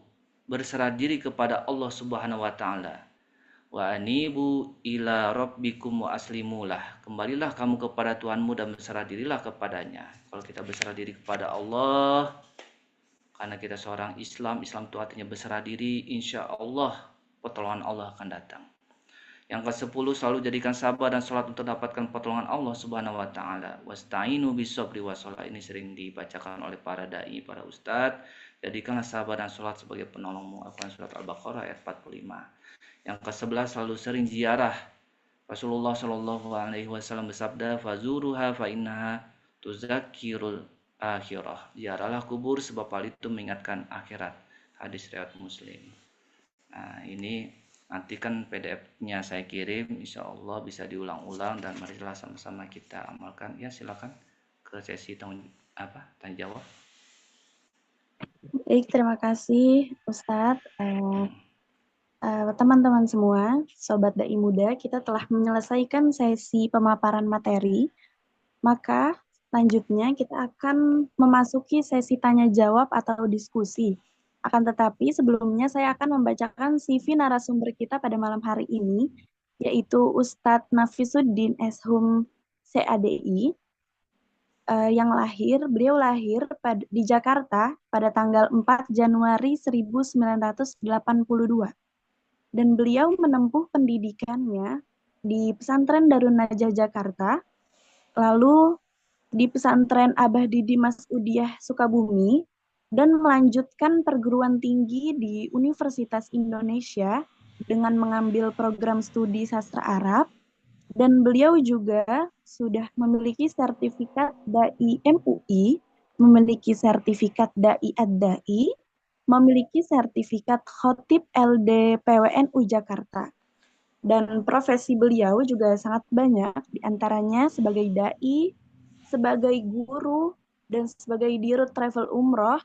berserah diri kepada Allah Subhanahu wa taala. Wa anibu ila rabbikum wa aslimulah. Kembalilah kamu kepada Tuhanmu dan berserah dirilah kepadanya. Kalau kita berserah diri kepada Allah, karena kita seorang Islam itu artinya berserah diri, insya Allah pertolongan Allah akan datang. Yang ke-10, selalu jadikan sabar dan sholat untuk mendapatkan pertolongan Allah Subhanahu wa taala. Wasta'inu bis-sabri was-shalah. Ini sering dibacakan oleh para dai, para ustadz. Jadikanlah sabar dan sholat sebagai penolongmu. Al-Quran surat Al-Baqarah ayat 45. Yang ke-11, selalu sering ziarah. Rasulullah Shallallahu alaihi wasallam bersabda, "Fazuruha fa innaha tuzakkirul akhirah." Ziarahlah kubur sebab hal itu mengingatkan akhirat. Hadis riwayat Muslim. Nah, ini nanti kan PDF-nya saya kirim, insya Allah bisa diulang-ulang dan marilah sama-sama kita amalkan. Ya, silakan ke sesi tanya jawab. Baik, terima kasih Ustadz. Teman-teman semua, Sobat Dai Muda, kita telah menyelesaikan sesi pemaparan materi. Maka selanjutnya kita akan memasuki sesi tanya jawab atau diskusi. Akan tetapi sebelumnya saya akan membacakan CV narasumber kita pada malam hari ini, yaitu Ustadz Nafisuddin Eshum CADI, beliau lahir di Jakarta pada tanggal 4 Januari 1982. Dan beliau menempuh pendidikannya di Pesantren Darun Najah Jakarta, lalu di Pesantren Abah Didi Mas'udiyah Sukabumi, dan melanjutkan perguruan tinggi di Universitas Indonesia dengan mengambil program studi sastra Arab, dan beliau juga sudah memiliki sertifikat Dai MUI, memiliki sertifikat Dai Ad-Dai, memiliki sertifikat Khotib LD PWNU Jakarta. Dan profesi beliau juga sangat banyak, diantaranya sebagai Dai, sebagai guru, dan sebagai dirut travel umroh,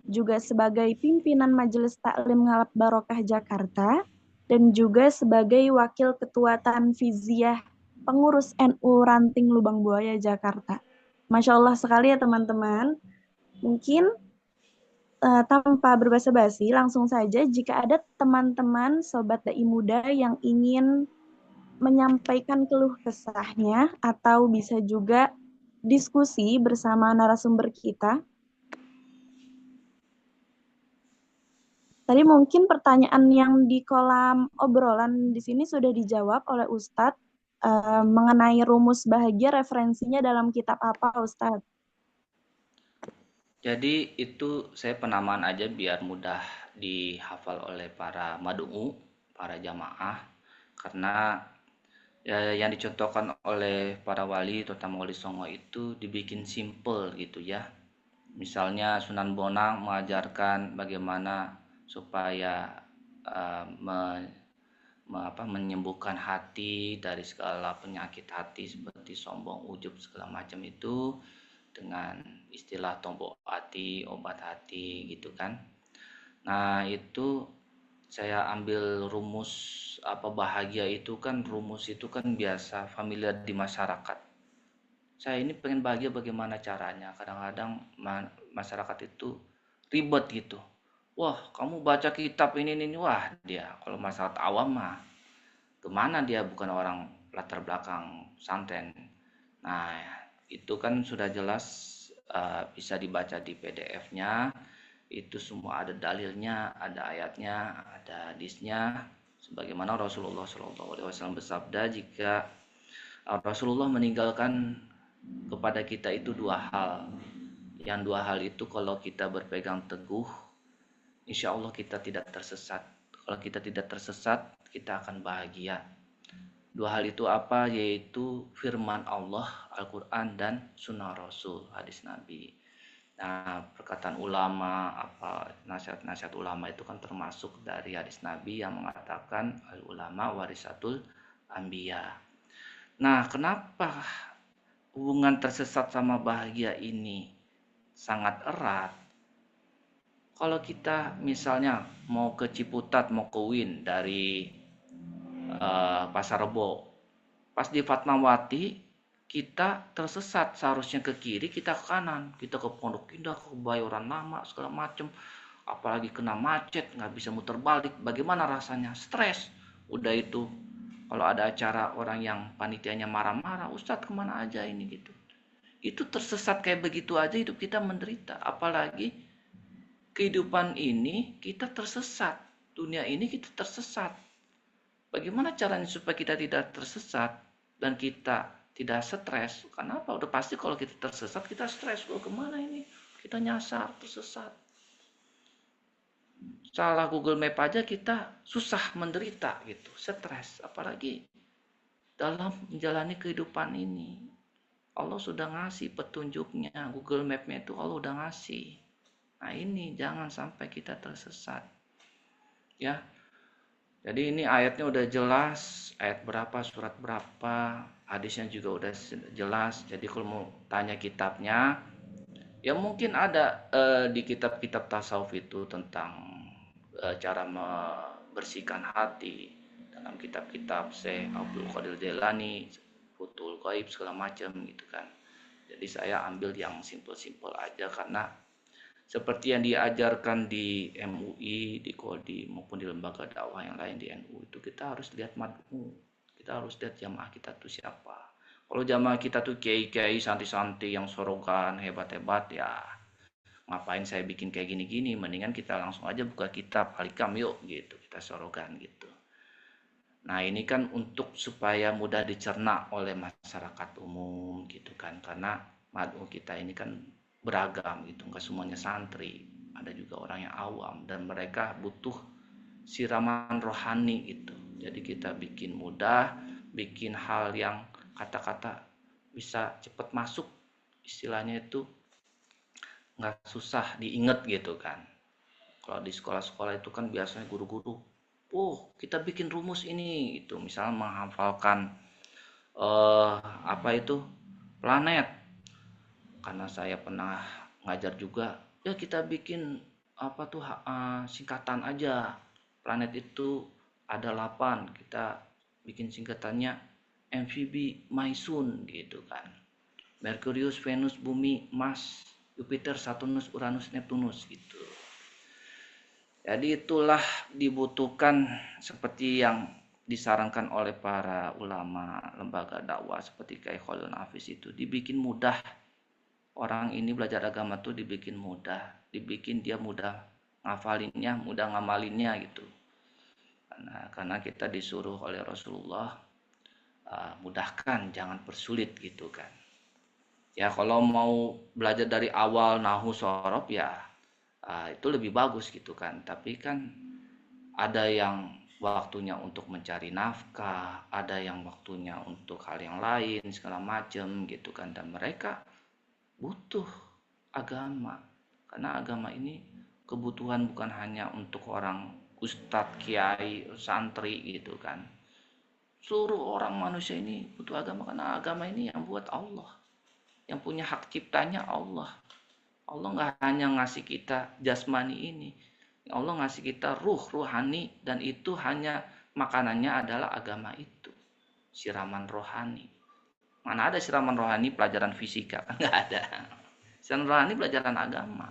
juga sebagai pimpinan Majelis Taklim Ngalap Barokah Jakarta, dan juga sebagai wakil ketua Tanfiziah pengurus NU Ranting Lubang Buaya Jakarta. Masya Allah sekali ya teman-teman. Mungkin tanpa berbasa-basi, langsung saja jika ada teman-teman Sobat Dai Muda yang ingin menyampaikan keluh kesahnya atau bisa juga diskusi bersama narasumber kita. Tadi mungkin pertanyaan yang di kolam obrolan di sini sudah dijawab oleh Ustadz mengenai rumus bahagia, referensinya dalam kitab apa Ustadz? Jadi itu saya penamaan aja biar mudah dihafal oleh para madu'u, para jamaah, karena yang dicontohkan oleh para wali, terutama wali songo itu dibikin simple gitu ya. Misalnya Sunan Bonang mengajarkan bagaimana supaya menyembuhkan hati dari segala penyakit hati seperti sombong, ujub, segala macam itu dengan istilah tombok hati, obat hati gitu kan. Nah, itu saya ambil rumus bahagia itu kan, rumus itu kan biasa familiar di masyarakat. Saya ini pengen bahagia, bagaimana caranya? Kadang-kadang masyarakat itu ribet gitu. Wah, kamu baca kitab ini, wah dia kalau masyarakat awam mah kemana, dia bukan orang latar belakang pesantren. Nah, itu kan sudah jelas bisa dibaca di PDF-nya. Itu semua ada dalilnya, ada ayatnya, ada hadisnya. Sebagaimana Rasulullah SAW bersabda, jika Rasulullah meninggalkan kepada kita itu dua hal. Yang dua hal itu kalau kita berpegang teguh, insya Allah kita tidak tersesat. Kalau kita tidak tersesat, kita akan bahagia. Dua hal itu apa? Yaitu firman Allah, Al-Quran, dan sunnah Rasul, hadis Nabi. Nah, perkataan ulama, nasihat-nasihat ulama itu kan termasuk dari hadis Nabi yang mengatakan al-ulama warisatul anbiya. Nah, kenapa hubungan tersesat sama bahagia ini sangat erat? Kalau kita misalnya mau ke Ciputat, mau ke Win dari Pasar Rebo, pas di Fatmawati kita tersesat, seharusnya ke kiri kita ke kanan, kita ke Pondok Indah, ke Kebayoran Lama segala macem, apalagi kena macet nggak bisa muter balik, bagaimana rasanya? Stres. Udah itu kalau ada acara orang yang panitianya marah-marah, Ustadz kemana aja ini gitu, itu tersesat kayak begitu aja hidup kita menderita, apalagi kehidupan ini kita tersesat, dunia ini kita tersesat. Bagaimana caranya supaya kita tidak tersesat dan kita tidak stres? Kenapa? Udah pasti kalau kita tersesat kita stres. Oh, kemana ini? Kita nyasar, tersesat. Salah Google Map aja kita susah, menderita gitu, stres. Apalagi dalam menjalani kehidupan ini. Allah sudah ngasih petunjuknya, Google Map-nya itu Allah udah ngasih. Nah ini jangan sampai kita tersesat. Ya, jadi ini ayatnya udah jelas, ayat berapa, surat berapa, hadisnya juga udah jelas. Jadi kalau mau tanya kitabnya, ya mungkin ada di kitab-kitab tasawuf itu tentang cara membersihkan hati. Dalam kitab-kitab Syekh Abdul Qadir Jailani, Futhul Ghaib segala macam gitu kan. Jadi saya ambil yang simple-simple aja karena seperti yang diajarkan di MUI, di Kodi maupun di lembaga dakwah yang lain di NU itu kita harus lihat mad'u, kita harus lihat jamaah kita tuh siapa. Kalau jamaah kita tuh kiai-kiai santi-santi yang sorogan hebat-hebat, ya ngapain saya bikin kayak gini-gini, mendingan kita langsung aja buka kitab Al-Hikam yuk gitu, kita sorogan gitu. Nah ini kan untuk supaya mudah dicerna oleh masyarakat umum gitu kan, karena mad'u kita ini kan beragam gitu, nggak semuanya santri, ada juga orang yang awam dan mereka butuh siraman rohani gitu. Jadi kita bikin mudah, bikin hal yang kata-kata bisa cepat masuk, istilahnya itu nggak susah diinget gitu kan. Kalau di sekolah-sekolah itu kan biasanya guru-guru, kita bikin rumus ini itu, misalnya menghafalkan apa itu planet, karena saya pernah ngajar juga, ya kita bikin apa tuh singkatan aja, planet itu ada 8, kita bikin singkatannya MVB Maisun gitu kan, Merkurius, Venus, Bumi, Mars, Jupiter, Saturnus, Uranus, Neptunus gitu. Jadi itulah dibutuhkan seperti yang disarankan oleh para ulama lembaga dakwah seperti Kiai Khalil Nafis itu, dibikin mudah. Orang ini belajar agama tuh dibikin mudah, dibikin dia mudah ngafalinnya, mudah ngamalinnya gitu. Karena kita disuruh oleh Rasulullah, mudahkan, jangan persulit gitu kan. Ya kalau mau belajar dari awal nahu sorof ya itu lebih bagus gitu kan. Tapi kan ada yang waktunya untuk mencari nafkah, ada yang waktunya untuk hal yang lain segala macam gitu kan, dan mereka butuh agama, karena agama ini kebutuhan bukan hanya untuk orang ustadz, kiai, santri gitu kan. Seluruh orang manusia ini butuh agama, karena agama ini yang buat Allah, yang punya hak ciptanya Allah. Allah nggak hanya ngasih kita jasmani ini, Allah ngasih kita ruhani, dan itu hanya makanannya adalah agama itu, siraman rohani. Mana ada siraman rohani pelajaran fisika, kan nggak ada. Siraman rohani pelajaran agama,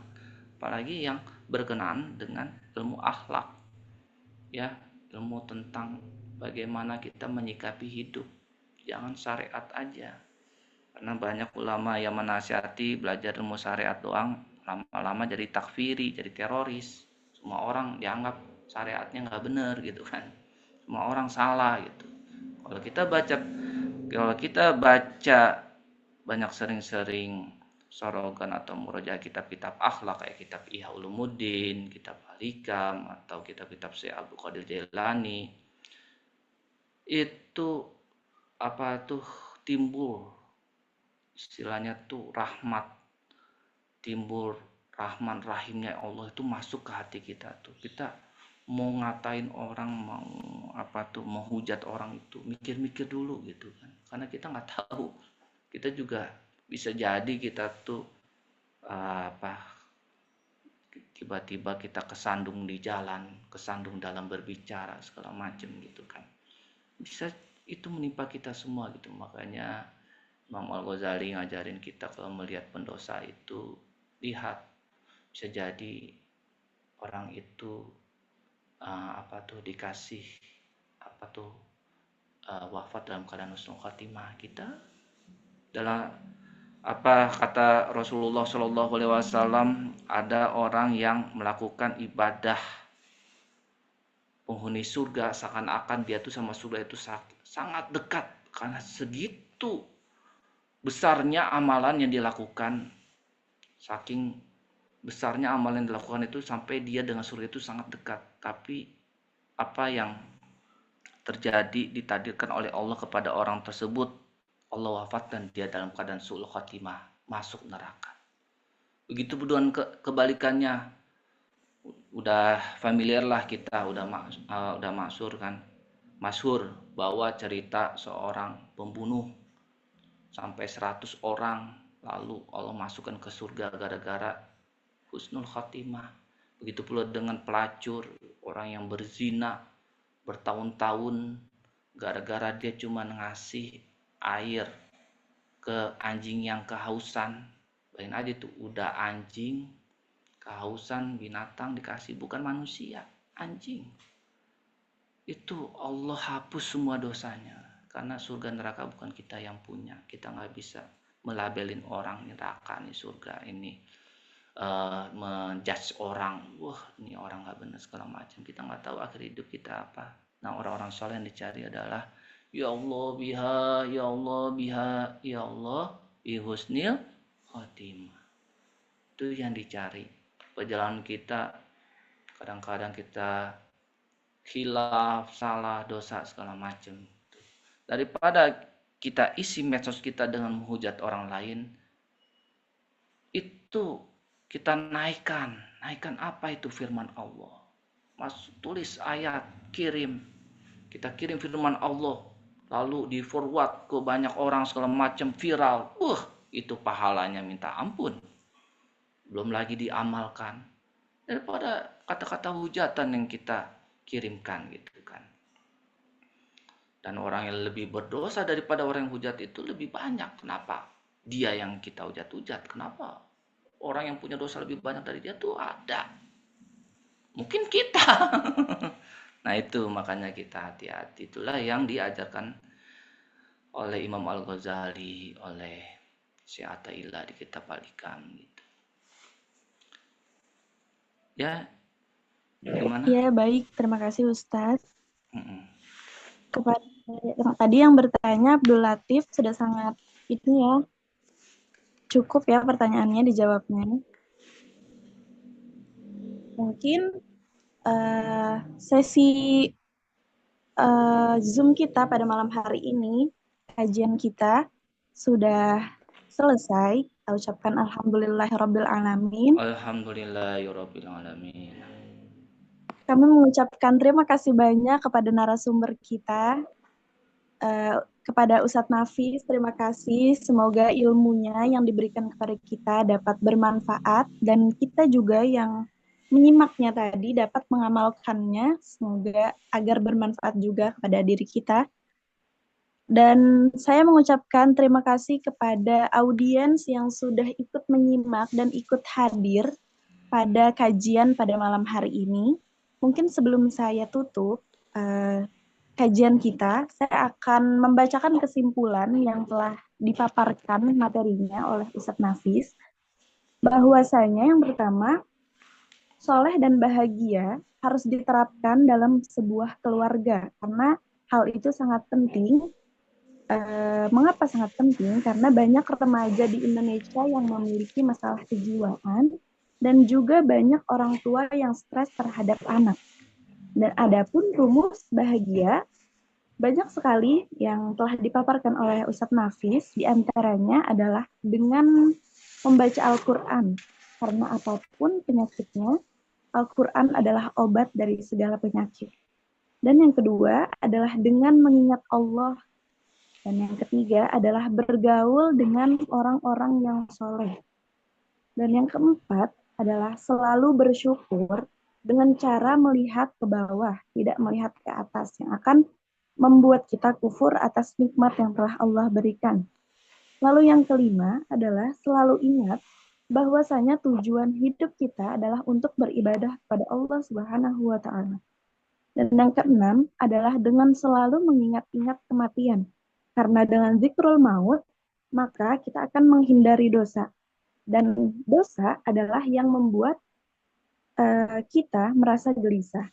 apalagi yang berkenaan dengan ilmu akhlak, ya, ilmu tentang bagaimana kita menyikapi hidup, jangan syariat aja. Karena banyak ulama yang menasihati belajar ilmu syariat doang, lama-lama jadi takfiri, jadi teroris. Semua orang dianggap syariatnya nggak bener gitu kan, semua orang salah gitu. Kalau kita baca banyak sering-sering sorogan atau murojaah kitab-kitab akhlak kayak kitab Ihya Ulumuddin, kitab Al-Hikam, atau kitab-kitab Syekh Abdul Qadir Jailani, itu apa tuh timbul istilahnya tuh rahmat, timbul Rahman Rahimnya Allah itu masuk ke hati kita tuh. Kita mau ngatain orang, mau apa tuh, mau hujat orang itu mikir-mikir dulu gitu kan. Karena kita nggak tahu. Kita juga bisa jadi kita tuh apa tiba-tiba kita kesandung di jalan, kesandung dalam berbicara segala macam gitu kan. Bisa itu menimpa kita semua gitu. Makanya Imam Al-Ghazali ngajarin kita kalau melihat pendosa itu lihat, bisa jadi orang itu apa tuh dikasih apa tuh wafat dalam keadaan husnul khatimah. Kita dalam apa kata Rasulullah Shallallahu Alaihi Wasallam, ada orang yang melakukan ibadah penghuni surga seakan-akan dia tuh sama surga itu sangat dekat karena segitu besarnya amalan yang dilakukan, saking besarnya amalan yang dilakukan itu sampai dia dengan surga itu sangat dekat. Tapi apa yang terjadi ditakdirkan oleh Allah kepada orang tersebut, Allah wafatkan dia dalam keadaan su'ul khatimah, masuk neraka. Begitu dengan kebalikannya, udah familiar lah kita, udah masyhur kan, masyhur bahwa cerita seorang pembunuh sampai 100 orang lalu Allah masukkan ke surga gara-gara husnul khatimah. Begitu pula dengan pelacur, orang yang berzina bertahun-tahun gara-gara dia cuma ngasih air ke anjing yang kehausan. Bayangin aja tuh, udah anjing kehausan, binatang dikasih, bukan manusia, anjing. Itu Allah hapus semua dosanya. Karena surga neraka bukan kita yang punya. Kita nggak bisa melabelin orang neraka nih, surga ini menjudge orang, wah ini orang nggak benar segala macam. Kita nggak tahu akhir hidup kita apa. Nah, orang-orang soleh yang dicari adalah ya Allah biha, ya Allah biha, ya Allah bihusnil khotimah. Itu yang dicari. Perjalanan kita kadang-kadang kita khilaf, salah, dosa segala macam. Daripada kita isi medsos kita dengan menghujat orang lain, itu kita naikkan apa itu firman Allah. Mas tulis ayat, kirim. Kita kirim firman Allah, lalu di forward ke banyak orang segala macam, viral. Itu pahalanya minta ampun. Belum lagi diamalkan. Daripada kata-kata hujatan yang kita kirimkan gitu kan. Dan orang yang lebih berdosa daripada orang yang hujat itu lebih banyak. Kenapa? Dia yang kita hujat-hujat. Kenapa? Orang yang punya dosa lebih banyak dari dia tuh ada. Mungkin kita. Nah itu makanya kita hati-hati. Itulah yang diajarkan oleh Imam Al-Ghazali, oleh Syekh Athaillah di kitab Al-Hikam gitu. Ya, gimana? Ya, baik. Terima kasih, Ustadz. Kepada tadi yang bertanya, Abdul Latif, sudah sangat itu ya, cukup ya pertanyaannya dijawabnya. Mungkin sesi Zoom kita pada malam hari ini, kajian kita sudah selesai. Kita ucapkan alhamdulillahirabbil alamin. Alhamdulillahirabbil alamin. Kami mengucapkan terima kasih banyak kepada narasumber kita, kepada Ustadz Nafis, terima kasih. Semoga ilmunya yang diberikan kepada kita dapat bermanfaat dan kita juga yang menyimaknya tadi dapat mengamalkannya, semoga agar bermanfaat juga kepada diri kita. Dan saya mengucapkan terima kasih kepada audiens yang sudah ikut menyimak dan ikut hadir pada kajian pada malam hari ini. Mungkin sebelum saya tutup kajian kita, saya akan membacakan kesimpulan yang telah dipaparkan materinya oleh Ustadz Nafis. Bahwasanya yang pertama, soleh dan bahagia harus diterapkan dalam sebuah keluarga, karena hal itu sangat penting. Mengapa sangat penting? Karena banyak remaja di Indonesia yang memiliki masalah kejiwaan dan juga banyak orang tua yang stres terhadap anak. Dan adapun rumus bahagia Banyak sekali yang telah dipaparkan oleh Ustadz Nafis, di antaranya adalah dengan membaca Al-Quran. Karena apapun penyakitnya, Al-Quran adalah obat dari segala penyakit. Dan yang kedua adalah dengan mengingat Allah. Dan yang ketiga adalah bergaul dengan orang-orang yang soleh. Dan yang keempat adalah selalu bersyukur dengan cara melihat ke bawah, tidak melihat ke atas, yang akan membuat kita kufur atas nikmat yang telah Allah berikan. Lalu yang kelima adalah selalu ingat bahwasanya tujuan hidup kita adalah untuk beribadah kepada Allah Subhanahu wa taala. Dan yang keenam adalah dengan selalu mengingat-ingat kematian. Karena dengan zikrul maut, maka kita akan menghindari dosa. Dan dosa adalah yang membuat kita merasa gelisah.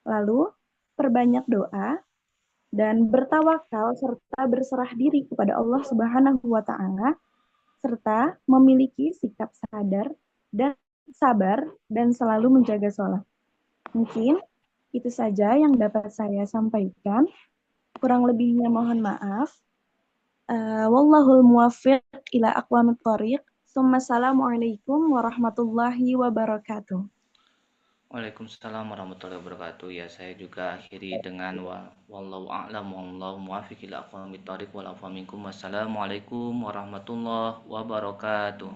Lalu, perbanyak doa dan bertawakal serta berserah diri kepada Allah Subhanahu wa taala serta memiliki sikap sadar dan sabar dan selalu menjaga sholat. Mungkin itu saja yang dapat saya sampaikan. Kurang lebihnya mohon maaf. Wallahul muwaffiq ila aqwamit thoriq. Assalamualaikum warahmatullahi wabarakatuh. Waalaikumsalam warahmatullahi wabarakatuh. Ya, saya juga akhiri dengan wallahu a'lam wallahu muwaffiq ila aqwamit thoriq wal afwa minkum. Wassalamualaikum warahmatullahi wabarakatuh.